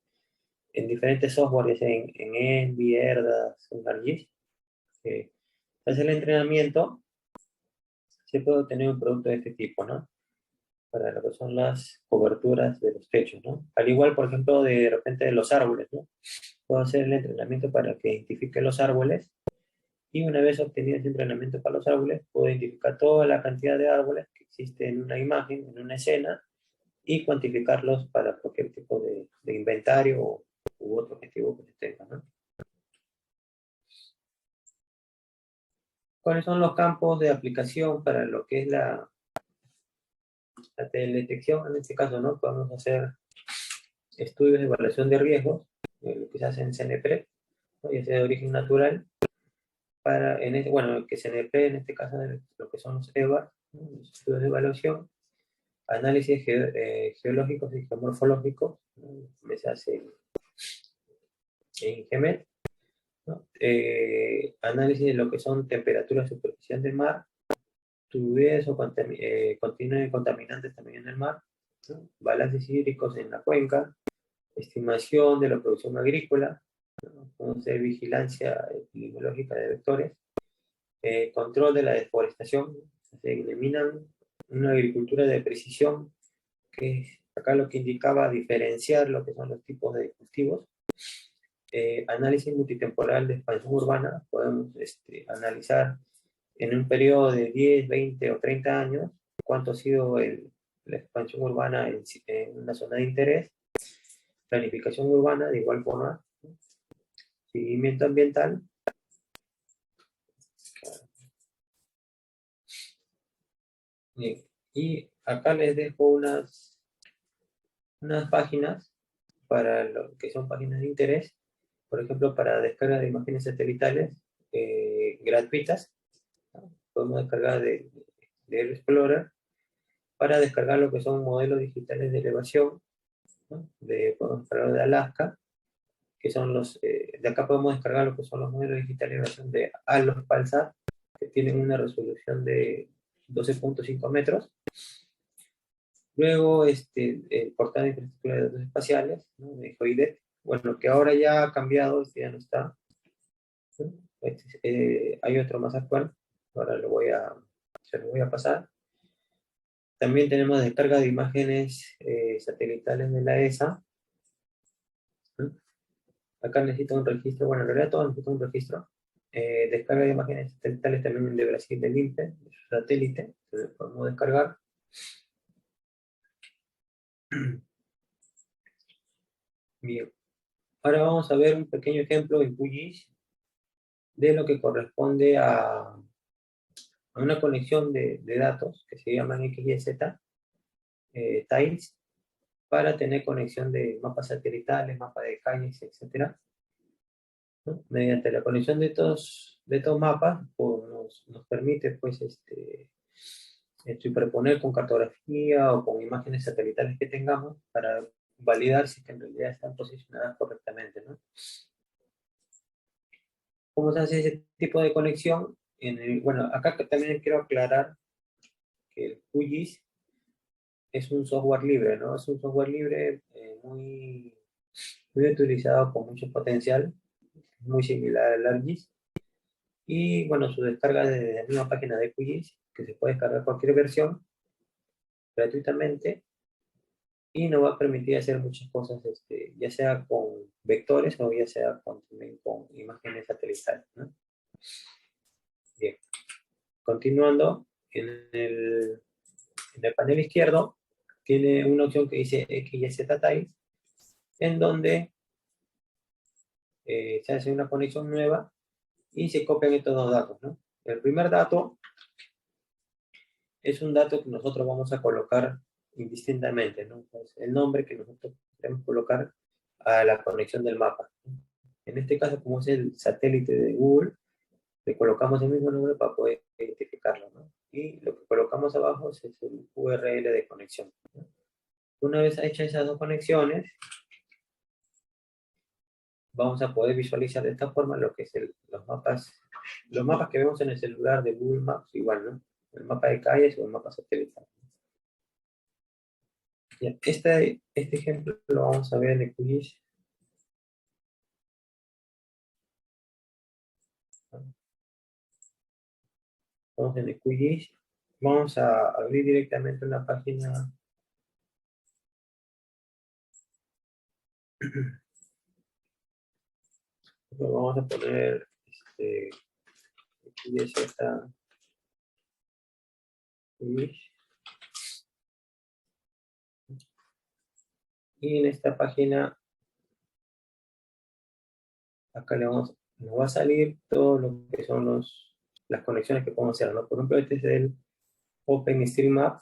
en diferentes softwares, en Envy, Erdas, en ArcGIS, se hace el entrenamiento, se puede obtener un producto de este tipo, ¿no? Para lo que son las coberturas de los techos, ¿no? Al igual, por ejemplo, de repente de los árboles, ¿no? Puedo hacer el entrenamiento para que identifique los árboles y una vez obtenido ese entrenamiento para los árboles, puedo identificar toda la cantidad de árboles que existe en una imagen, en una escena, y cuantificarlos para cualquier tipo de inventario u otro objetivo que se tenga, ¿no? ¿Cuáles son los campos de aplicación para lo que es la teledetección? En este caso, ¿no? Podemos hacer estudios de evaluación de riesgos, lo que se hace en CNPRE, ¿no? Ya sea de origen natural, bueno, que se emplee en este caso de lo que son los EVA, ¿no? Los estudios de evaluación, análisis geológicos y geomorfológicos, ¿no? Se hace en GEMET, ¿no? Análisis de lo que son temperaturas superficial del mar, turbidez o continuo de contaminantes también en el mar, ¿no? Balances hídricos en la cuenca, estimación de la producción agrícola, ¿no? Conocer vigilancia epidemiológica de vectores, control de la deforestación, se eliminan una agricultura de precisión, que es acá lo que indicaba diferenciar lo que son los tipos de cultivos. Análisis multitemporal de expansión urbana, podemos analizar en un periodo de 10, 20 o 30 años cuánto ha sido la expansión urbana en una zona de interés, planificación urbana de igual forma, ¿no? Seguimiento ambiental. Bien. Y acá les dejo unas páginas para lo que son páginas de interés, por ejemplo, para descarga de imágenes satelitales gratuitas, ¿no? Podemos descargar de Explorer para descargar lo que son modelos digitales de elevación, ¿no? Podemos descargar de Alaska, que son de acá podemos descargar lo que son los modelos digitales de elevación de ALOS PALSAT, que tienen una resolución de 12.5 metros. Luego, el portal de infraestructura de datos espaciales, ¿no? De JOIDEP, bueno, que ahora ya ha cambiado, ya no está, ¿no? Hay otro más actual, ahora se lo voy a pasar. También tenemos descarga de imágenes satelitales de la ESA, ¿no? Acá necesita un registro, bueno, en realidad todo necesita un registro. Descarga de imágenes satelitales también de Brasil, del INPE, de su satélite, entonces podemos descargar. Bien, ahora vamos a ver un pequeño ejemplo en QGIS de lo que corresponde a una conexión de datos que se llaman XYZ tiles, para tener conexión de mapas satelitales, mapas de calles, etc., ¿no? Mediante la conexión de estos mapas, pues, nos permite pues, superponer con cartografía o con imágenes satelitales que tengamos para validar si que en realidad están posicionadas correctamente, ¿no? ¿Cómo se hace ese tipo de conexión? Bueno, acá también quiero aclarar que el QGIS es un software libre, ¿no? Es un software libre muy utilizado con mucho potencial, muy similar al ArcGIS. Y bueno, su descarga desde la misma página de QGIS, que se puede descargar cualquier versión gratuitamente, y nos va a permitir hacer muchas cosas, ya sea con vectores o ya sea también con imágenes satelitales, ¿no? Bien, continuando, en el panel izquierdo tiene una opción que dice XYZ Tiles, en donde se hace una conexión nueva y se copian estos dos datos, ¿no? El primer dato es un dato que nosotros vamos a colocar indistintamente, ¿no? Entonces, el nombre que nosotros queremos colocar a la conexión del mapa, ¿no? En este caso, como es el satélite de Google, le colocamos el mismo nombre para poder identificarlo, ¿no? Y lo que colocamos abajo es el URL de conexión, ¿no? Una vez hechas esas dos conexiones, vamos a poder visualizar de esta forma lo que es los mapas que vemos en el celular de Google Maps, igual, ¿no? El mapa de calles o el mapa satelital. Ya, este ejemplo lo vamos a ver en el QGIS. Vamos en el QGIS. Vamos a abrir directamente una página. Vamos a poner QGIS. Y en esta página, acá nos va a salir todo lo que son las conexiones que podemos hacer, ¿no? Por ejemplo, este es el OpenStreetMap.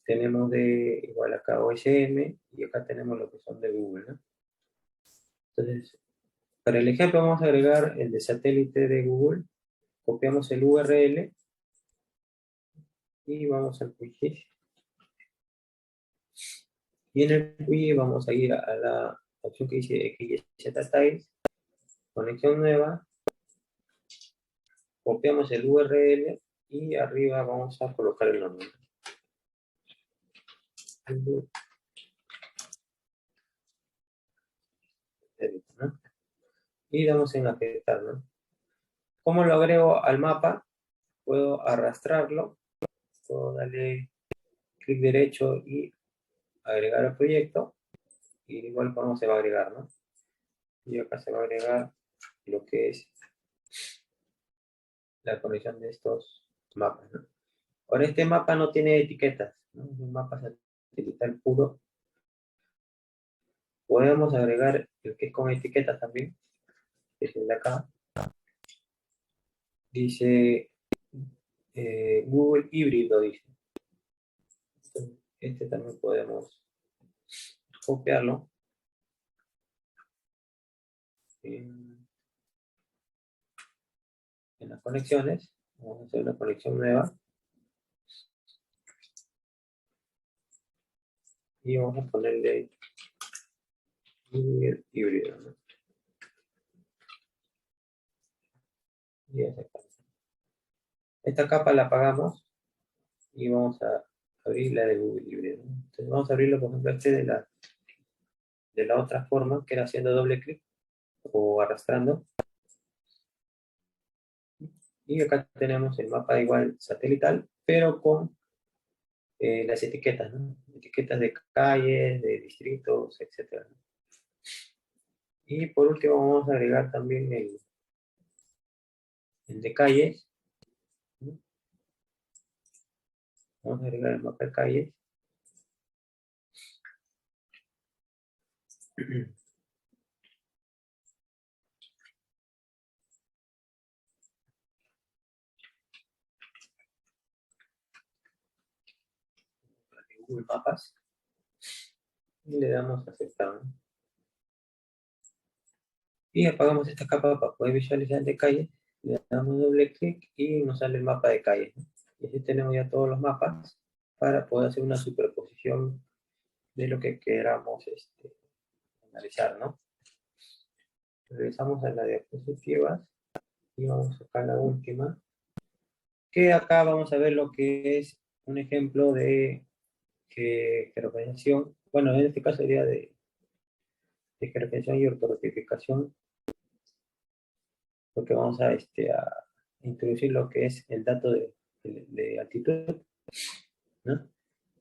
Tenemos igual acá OSM y acá tenemos lo que son de Google, ¿no? Entonces, para el ejemplo vamos a agregar el de satélite de Google. Copiamos el URL y vamos al QGIS. Y en el QGIS vamos a ir a la opción que dice XYZ Tiles, conexión nueva, copiamos el URL y arriba vamos a colocar el nombre. ¿No? Y damos en aceptar, ¿no? ¿Cómo lo agrego al mapa? Puedo arrastrarlo, puedo darle clic derecho y agregar al proyecto, y de igual forma se va a agregar, ¿no? Y acá se va a agregar lo que es la conexión de estos mapas, ¿no? Ahora este mapa no tiene etiquetas, ¿no? Es un mapa satelital puro. Podemos agregar el que es con etiquetas también, que es el de acá. Dice Google híbrido, dice. Entonces, este también podemos copiarlo. En las conexiones, vamos a hacer una conexión nueva. Y vamos a ponerle híbrido, ¿no? Y esta capa la apagamos y vamos a abrir la de Google híbrido, ¿no? Entonces vamos a abrirlo, por ejemplo, este de la otra forma, que era haciendo doble clic o arrastrando. Y acá tenemos el mapa igual satelital, pero con las etiquetas, ¿no? Etiquetas de calles, de distritos, etc. Y por último vamos a agregar también el de calles, ¿no? Vamos a agregar el mapa de calles. Google Mapas. Y le damos a aceptar, ¿no? Y apagamos esta capa para poder visualizar el de calle. Le damos doble clic y nos sale el mapa de calle, ¿no? Y así tenemos ya todos los mapas para poder hacer una superposición de lo que queramos analizar, ¿no? Regresamos a las diapositivas y vamos a sacar la última. Que acá vamos a ver lo que es un ejemplo de georreferenciación. Bueno, en este caso sería de georreferenciación y ortorrectificación, porque vamos a introducir lo que es el dato de altitud, ¿no?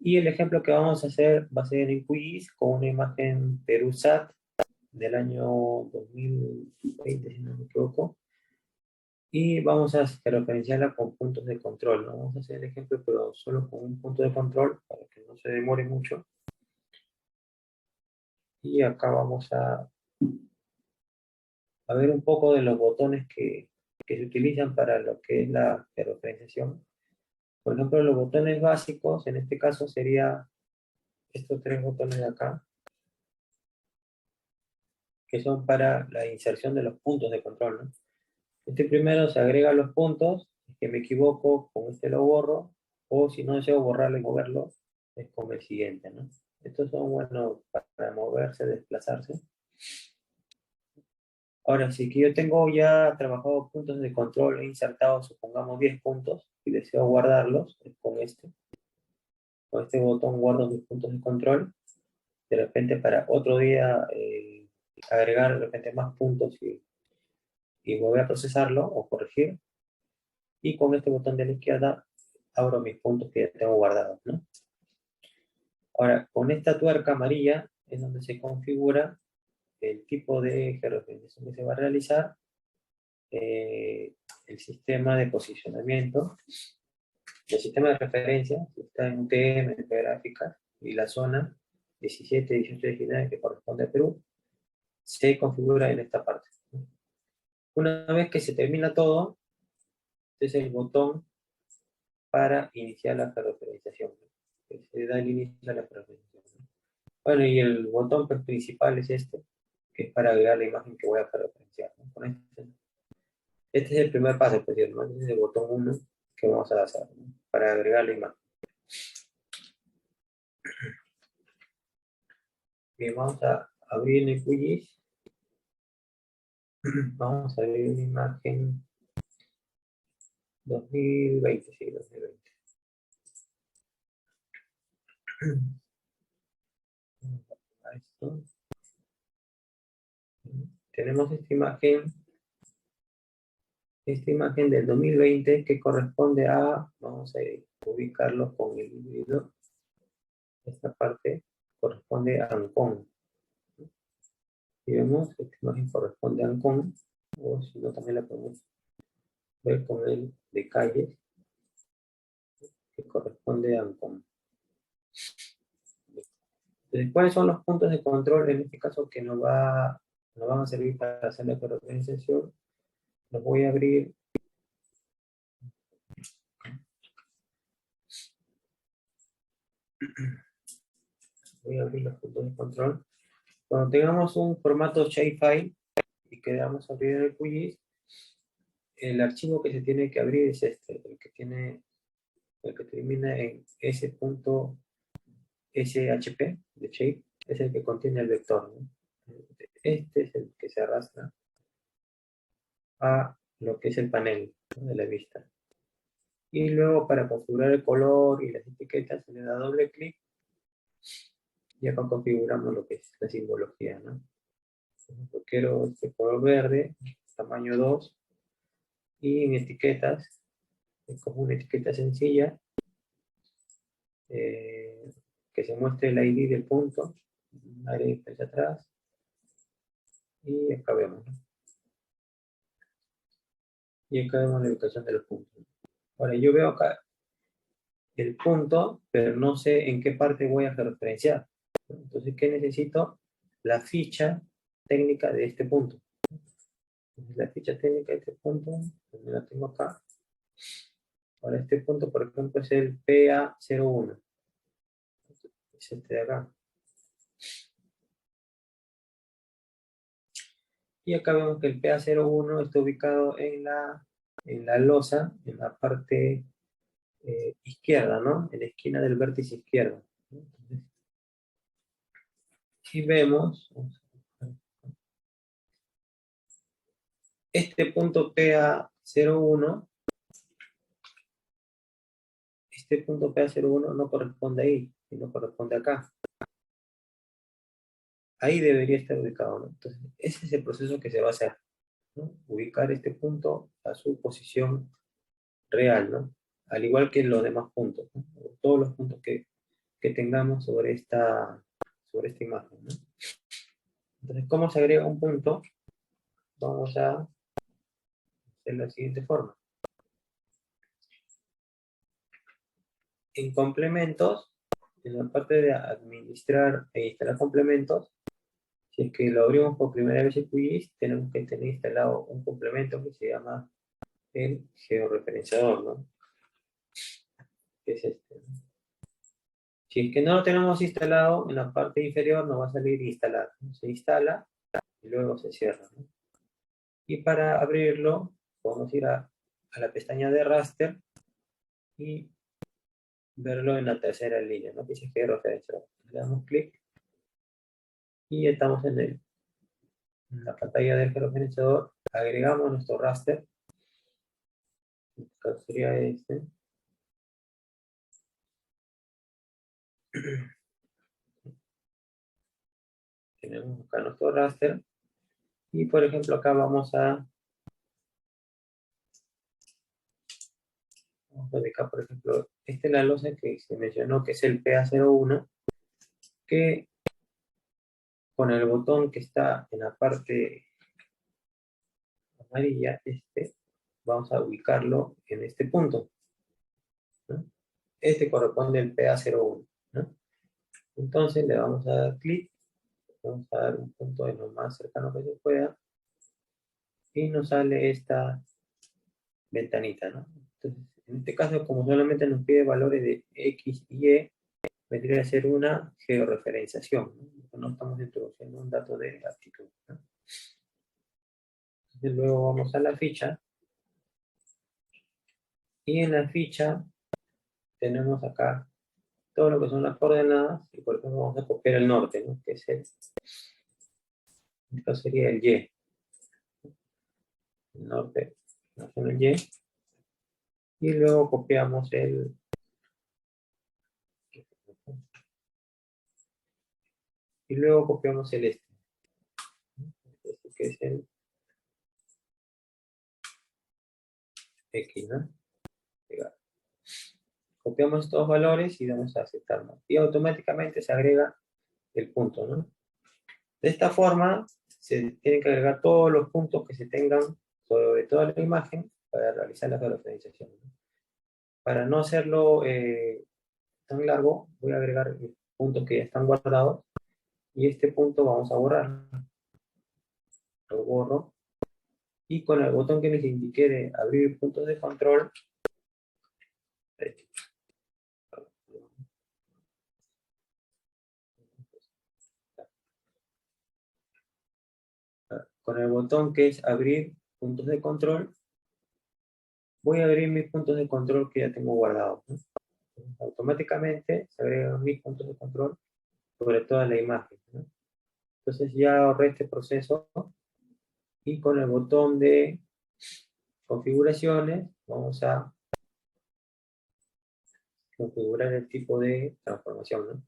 Y el ejemplo que vamos a hacer va a ser en QGIS con una imagen PeruSat del año 2020, si no me equivoco. Y vamos a referenciarla con puntos de control, ¿no? Vamos a hacer el ejemplo, pero solo con un punto de control para que no se demore mucho. Y acá vamos a ver un poco de los botones que se utilizan para lo que es la georreferenciación. Por ejemplo, los botones básicos, en este caso sería estos tres botones de acá, que son para la inserción de los puntos de control, ¿no? Este primero se agrega los puntos, si es que me equivoco, con este lo borro, o si no deseo borrarlo y moverlo, es con el siguiente, ¿no? Estos son buenos para moverse, desplazarse. Ahora, si que yo tengo ya trabajado puntos de control e insertados, supongamos 10 puntos, y deseo guardarlos, es con este botón guardo mis puntos de control. De repente para otro día agregar de repente más puntos y volver a procesarlo o corregir. Y con este botón de la izquierda abro mis puntos que ya tengo guardados, ¿no? Ahora, con esta tuerca amarilla es donde se configura el tipo de georreferenciación que se va a realizar, el sistema de posicionamiento, el sistema de referencia, que está en UTM, en gráficas, y la zona 17, 18, 19, que corresponde a Perú, se configura en esta parte. Una vez que se termina todo, este es el botón para iniciar la georreferenciación. Se da el inicio a la georreferenciación. Bueno, y el botón principal es este, que es para agregar la imagen que voy a referenciar, ¿no? Con este es el primer paso, por cierto, ¿no? Este es el botón 1 que vamos a hacer, ¿no? Para agregar la imagen. Bien, vamos a abrir el QGIS. Vamos a abrir una imagen 2020, sí, 2020. Esto. Tenemos esta imagen del 2020 que corresponde a, vamos a ubicarlo con el híbrido. Esta parte corresponde a Ancón. Si vemos, esta imagen corresponde a Ancón, o si no, también la podemos ver con el de calles, que corresponde a Ancón. Entonces, ¿cuáles son los puntos de control en este caso que nos van a servir para hacer la georreferenciación? Los voy a abrir. Voy a abrir los puntos de control. Cuando tengamos un formato shapefile y queramos abrir el QGIS, el archivo que se tiene que abrir es este, el que termina en s.shp de shape, es el que contiene el vector, ¿no? Este es el que se arrastra a lo que es el panel, ¿no?, de la vista. Y luego para configurar el color y las etiquetas se le da doble clic y acá configuramos lo que es la simbología, ¿no? Yo quiero este color verde, tamaño 2, y en etiquetas, como una etiqueta sencilla, que se muestre el ID del punto, un área hacia atrás, y acá vemos, ¿no? Y acá vemos la ubicación de los puntos. Ahora yo veo acá el punto, pero no sé en qué parte voy a referenciar. Entonces, ¿qué necesito? La ficha técnica de este punto. Entonces, la ficha técnica de este punto, también la tengo acá. Ahora este punto, por ejemplo, es el PA01. Es este de acá. Y acá vemos que el PA01 está ubicado en la losa, en la parte izquierda, ¿no? En la esquina del vértice izquierdo. Entonces, si vemos, este punto PA01, no corresponde ahí, sino corresponde acá. Ahí debería estar ubicado, ¿no? Entonces, ese es el proceso que se va a hacer, ¿no? Ubicar este punto a su posición real, ¿no? Al igual que los demás puntos, ¿no? Todos los puntos que tengamos sobre esta imagen, ¿no? Entonces, ¿cómo se agrega un punto? Vamos a hacer de la siguiente forma. En complementos, en la parte de administrar e instalar complementos, si es que lo abrimos por primera vez en QGIS, tenemos que tener instalado un complemento que se llama el georreferenciador, ¿no? Que es este, ¿no? Si es que no lo tenemos instalado, en la parte inferior nos va a salir instalar, ¿no? Se instala y luego se cierra, ¿no? Y para abrirlo, podemos ir a la pestaña de raster y verlo en la tercera línea, ¿no? Que dice georreferenciador. Le damos clic y estamos en la pantalla del georreferenciador. Agregamos nuestro raster. Que sería este. Tenemos acá nuestro raster. Y por ejemplo, acá vamos a ubicar, por ejemplo, esta es la losa que se mencionó, que es el PA01, que con el botón que está en la parte amarilla, vamos a ubicarlo en este punto, ¿no? Este corresponde al PA01, ¿no? Entonces le vamos a dar clic, vamos a dar un punto de lo más cercano que se pueda, y nos sale esta ventanita, ¿no? Entonces, en este caso, como solamente nos pide valores de X y Y, vendría a ser una georreferenciación, ¿no? no estamos introduciendo un dato de aptitud, ¿no? Entonces luego vamos a la ficha, y en la ficha tenemos acá todo lo que son las coordenadas, y por ejemplo vamos a copiar el norte, ¿no? Que es esto sería el Y. El norte, la zona Y, y luego copiamos el este, que es el X, ¿no? Pegar. Copiamos estos valores y damos a aceptar, ¿no? Y automáticamente se agrega el punto, ¿no? De esta forma, se tienen que agregar todos los puntos que se tengan sobre toda la imagen para realizar la georreferenciación, ¿no? Para no hacerlo tan largo, voy a agregar los puntos que ya están guardados, y este punto vamos a borrar. Lo borro, y con el botón que les indiqué de abrir puntos de control, con el botón que es abrir puntos de control, voy a abrir mis puntos de control que ya tengo guardados, ¿no? Automáticamente se agregan mis puntos de control sobre toda la imagen, ¿no? Entonces ya ahorré este proceso, y con el botón de configuraciones vamos a configurar el tipo de transformación, ¿no?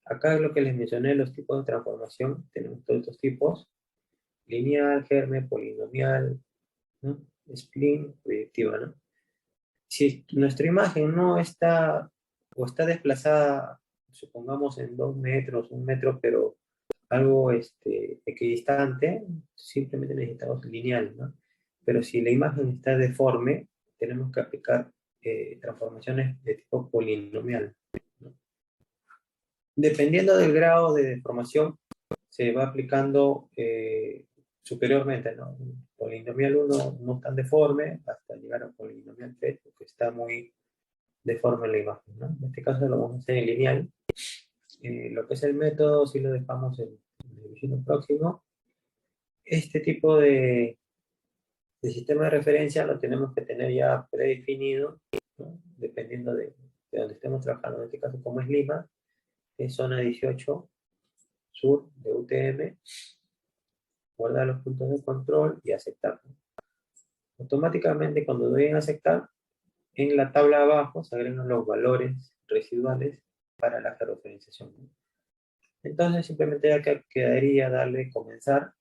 Acá es lo que les mencioné, los tipos de transformación. Tenemos todos estos tipos: lineal, germen, polinomial, ¿no? Spline, proyectiva, ¿no? Si nuestra imagen no está, o está desplazada, supongamos en 2 metros, 1 metro, pero algo equidistante, simplemente necesitamos lineal, ¿no? Pero si la imagen está deforme, tenemos que aplicar transformaciones de tipo polinomial, ¿no? Dependiendo del grado de deformación, se va aplicando superiormente, ¿no? Polinomial 1 no es tan deforme, hasta llegar a polinomial 3, porque está muy deforme la imagen, ¿no? En este caso lo vamos a hacer en lineal. Lo que es el método, si lo dejamos en el vecino próximo. Este tipo de sistema de referencia lo tenemos que tener ya predefinido, ¿no? Dependiendo de donde estemos trabajando. En este caso, como es Lima, es zona 18 sur de UTM, guardar los puntos de control y aceptar. Automáticamente, cuando doy en aceptar, en la tabla abajo se agregan los valores residuales para la georreferenciación. Entonces simplemente ya quedaría darle comenzar.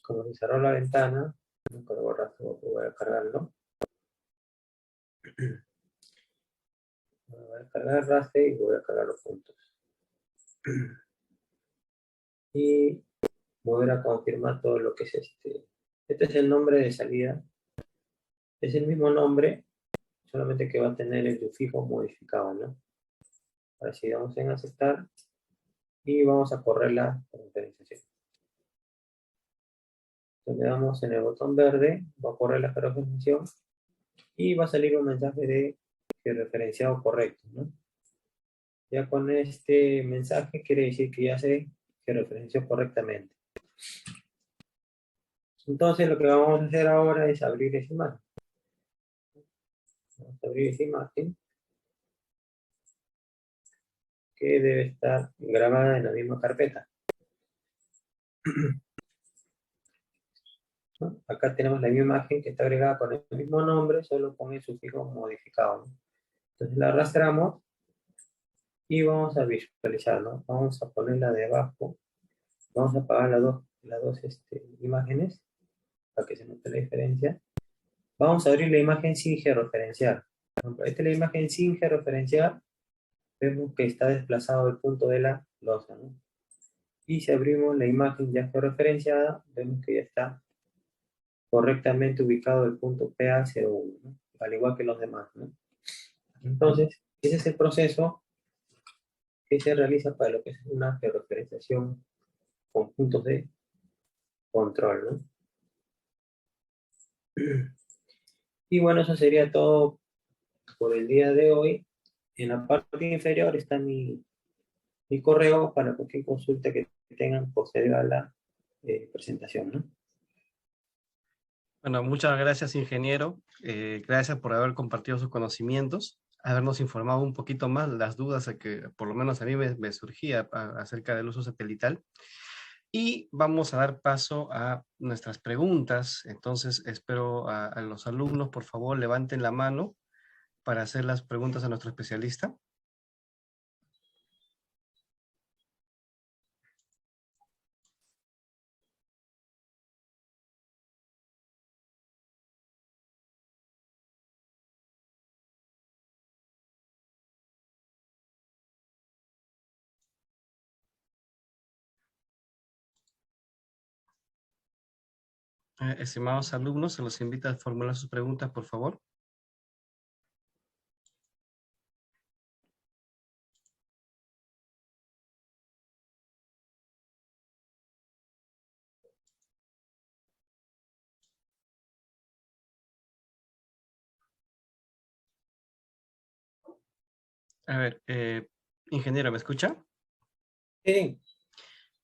Como se cerró la ventana, voy a cargarlo. Voy a cargar el raster y voy a cargar los puntos. Y volver a confirmar todo lo que es este. Este es el nombre de salida. Es el mismo nombre, solamente que va a tener el sufijo modificado, ¿no? Ahora sí, damos en aceptar y vamos a correr la georreferenciación. Entonces le damos en el botón verde, va a correr la georreferenciación y va a salir un mensaje de georreferenciado correcto, ¿no? Ya con este mensaje quiere decir que ya se georreferenció correctamente. Entonces lo que vamos a hacer ahora es abrir esa imagen. Vamos a abrir esa imagen, que debe estar grabada en la misma carpeta, ¿no? Acá tenemos la misma imagen que está agregada con el mismo nombre, solo con el sufijo modificado, ¿no? Entonces la arrastramos y vamos a visualizar, ¿no? Vamos a ponerla debajo, vamos a apagar las dos imágenes para que se note la diferencia. Vamos a abrir la imagen sin georreferenciar. Esta es la imagen sin georreferenciar. Vemos que está desplazado el punto de la losa, ¿no? Y si abrimos la imagen ya georreferenciada, vemos que ya está correctamente ubicado el punto PA01, ¿no? Al igual que los demás, ¿no? Entonces, ese es el proceso que se realiza para lo que es una georreferenciación con puntos de control, ¿no? Y bueno, eso sería todo por el día de hoy. En la parte inferior está mi correo para cualquier consulta que tengan posterior a la presentación, ¿no? Bueno, muchas gracias, ingeniero. Gracias por haber compartido sus conocimientos, habernos informado un poquito más las dudas que por lo menos a mí me surgía acerca del uso satelital. Y vamos a dar paso a nuestras preguntas. Entonces, espero a los alumnos, por favor, levanten la mano para hacer las preguntas a nuestro especialista. Estimados alumnos, se los invito a formular sus preguntas, por favor. A ver, ingeniero, ¿me escucha? Sí,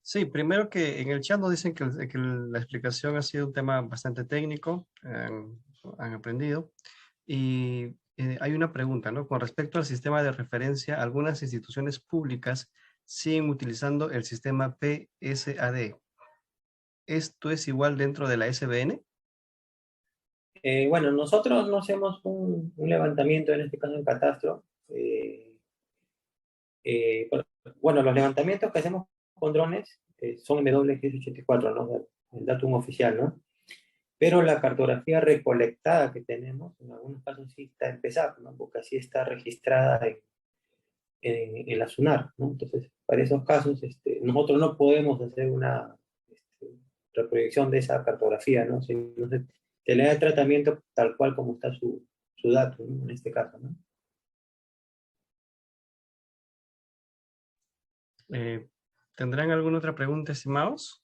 Sí, primero que en el chat nos dicen que la explicación ha sido un tema bastante técnico, han aprendido. Y hay una pregunta, ¿no? Con respecto al sistema de referencia, algunas instituciones públicas siguen utilizando el sistema PSAD. ¿Esto es igual dentro de la SBN? bueno, nosotros no hacemos un levantamiento, en este caso en Catastro. Eh, bueno, los levantamientos que hacemos con drones son WGS84, ¿no? El datum oficial, ¿no? Pero la cartografía recolectada que tenemos, en algunos casos sí está en PESAP, ¿no? Porque así está registrada en la SUNAR, ¿no? Entonces, para esos casos, nosotros no podemos hacer una reproyección de esa cartografía, ¿no? Sino se le da el tratamiento tal cual como está su dato, ¿no? En este caso, ¿no? Eh, ¿Tendrán alguna otra pregunta, estimados?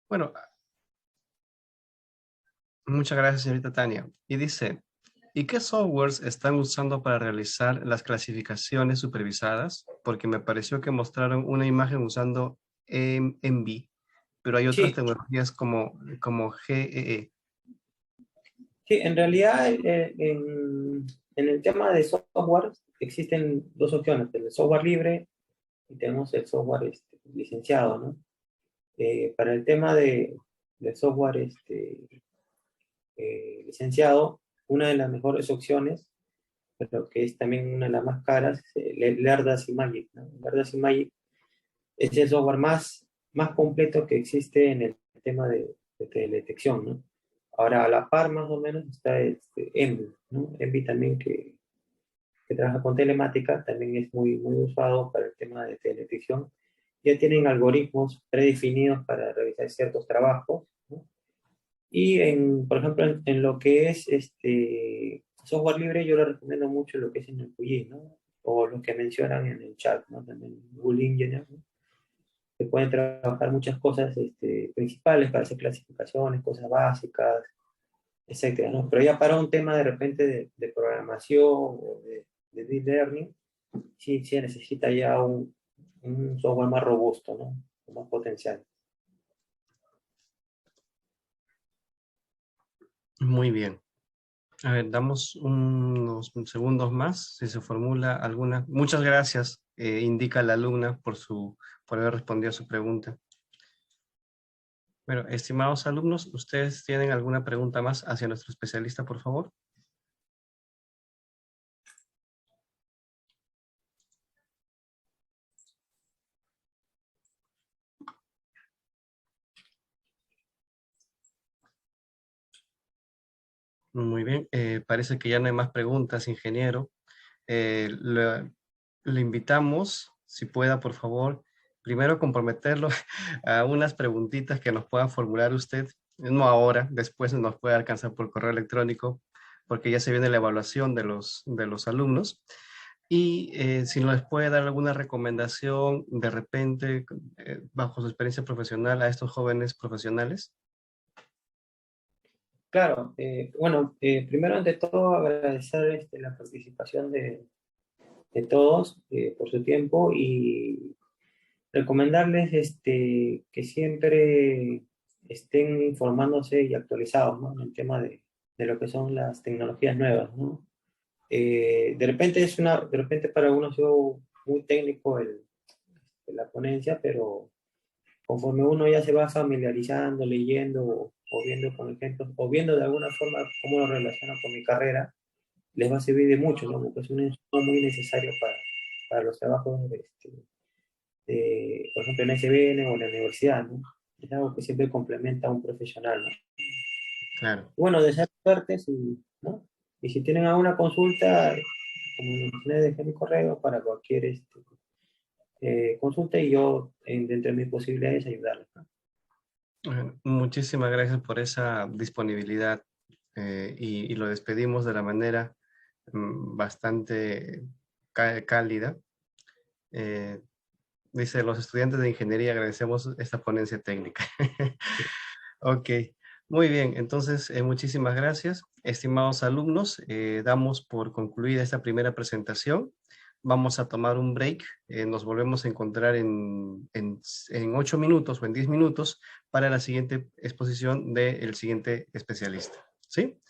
Bueno, muchas gracias, señorita Tania. Y dice, ¿y qué softwares están usando para realizar las clasificaciones supervisadas? Porque me pareció que mostraron una imagen usando ENVI, pero hay otras Sí, tecnologías como GEE. sí, en realidad en el tema de software existen dos opciones, el software libre y tenemos el software licenciado, ¿no? Para el tema de software licenciado, una de las mejores opciones, pero que es también una de las más caras, es Lerdas y Magic, ¿no? Lerdas y Magic es el software más completo que existe en el tema de teledetección, ¿no? Ahora, a la par más o menos está Envy, ¿no? Envy también que trabaja con telemática, también es muy usado para el tema de teledetección. Ya tienen algoritmos predefinidos para realizar ciertos trabajos, ¿no? Y por ejemplo, en lo que es software libre, yo le recomiendo mucho lo que es en el QGIS, ¿no? O lo que mencionan en el chat, ¿no? También Google Engineer, ¿no? Se pueden trabajar muchas cosas principales para hacer clasificaciones, cosas básicas, etcétera, ¿no? Pero ya para un tema de repente de programación o de deep learning, sí, sí necesita ya un software más robusto, ¿no? Con más potencial. Muy bien. A ver, damos unos segundos más si se formula alguna. Muchas gracias, indica la alumna por haber respondido a su pregunta. Bueno, estimados alumnos, ¿ustedes tienen alguna pregunta más hacia nuestro especialista, por favor? Muy bien, parece que ya no hay más preguntas, ingeniero. Le invitamos, si pueda, por favor, primero comprometerlo a unas preguntitas que nos pueda formular usted, no ahora, después nos puede alcanzar por correo electrónico, porque ya se viene la evaluación de los alumnos. Y si nos puede dar alguna recomendación de repente, bajo su experiencia profesional, a estos jóvenes profesionales. Claro, bueno, primero ante todo agradecer la participación de todos por su tiempo y recomendarles que siempre estén informándose y actualizados, ¿no? En el tema de lo que son las tecnologías nuevas, ¿no? De repente para uno ha sido muy técnico la ponencia, pero conforme uno ya se va familiarizando, leyendo o viendo con ejemplos, o viendo de alguna forma cómo lo relaciona con mi carrera, les va a servir de mucho, ¿no? Porque es un insumo muy necesario para los trabajos, por ejemplo, en SBN o en la universidad, ¿no? Es algo que siempre complementa a un profesional, ¿no? Claro. Bueno, desear suerte, ¿no? Y si tienen alguna consulta, como mencioné, dejen mi correo para cualquier consulta y yo, dentro de mis posibilidades, ayudarles, ¿no? Muchísimas gracias por esa disponibilidad y lo despedimos de la manera bastante cálida. Eh, Dice, los estudiantes de ingeniería agradecemos esta ponencia técnica. Ok, muy bien. Entonces, muchísimas gracias. Estimados alumnos, damos por concluida esta primera presentación. Vamos a tomar un break. Nos volvemos a encontrar en 8 minutos o en 10 minutos para la siguiente exposición del siguiente especialista. ¿Sí?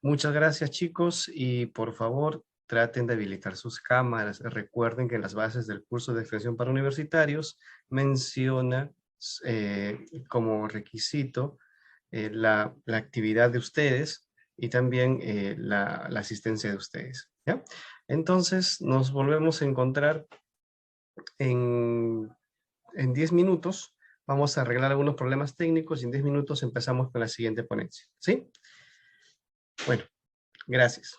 Muchas gracias, chicos, y por favor traten de habilitar sus cámaras. Recuerden que en las bases del curso de extensión para universitarios menciona como requisito la actividad de ustedes y también la asistencia de ustedes, ¿ya? Entonces, nos volvemos a encontrar en, en 10 minutos. Vamos a arreglar algunos problemas técnicos y en 10 minutos empezamos con la siguiente ponencia, ¿sí? Bueno, gracias.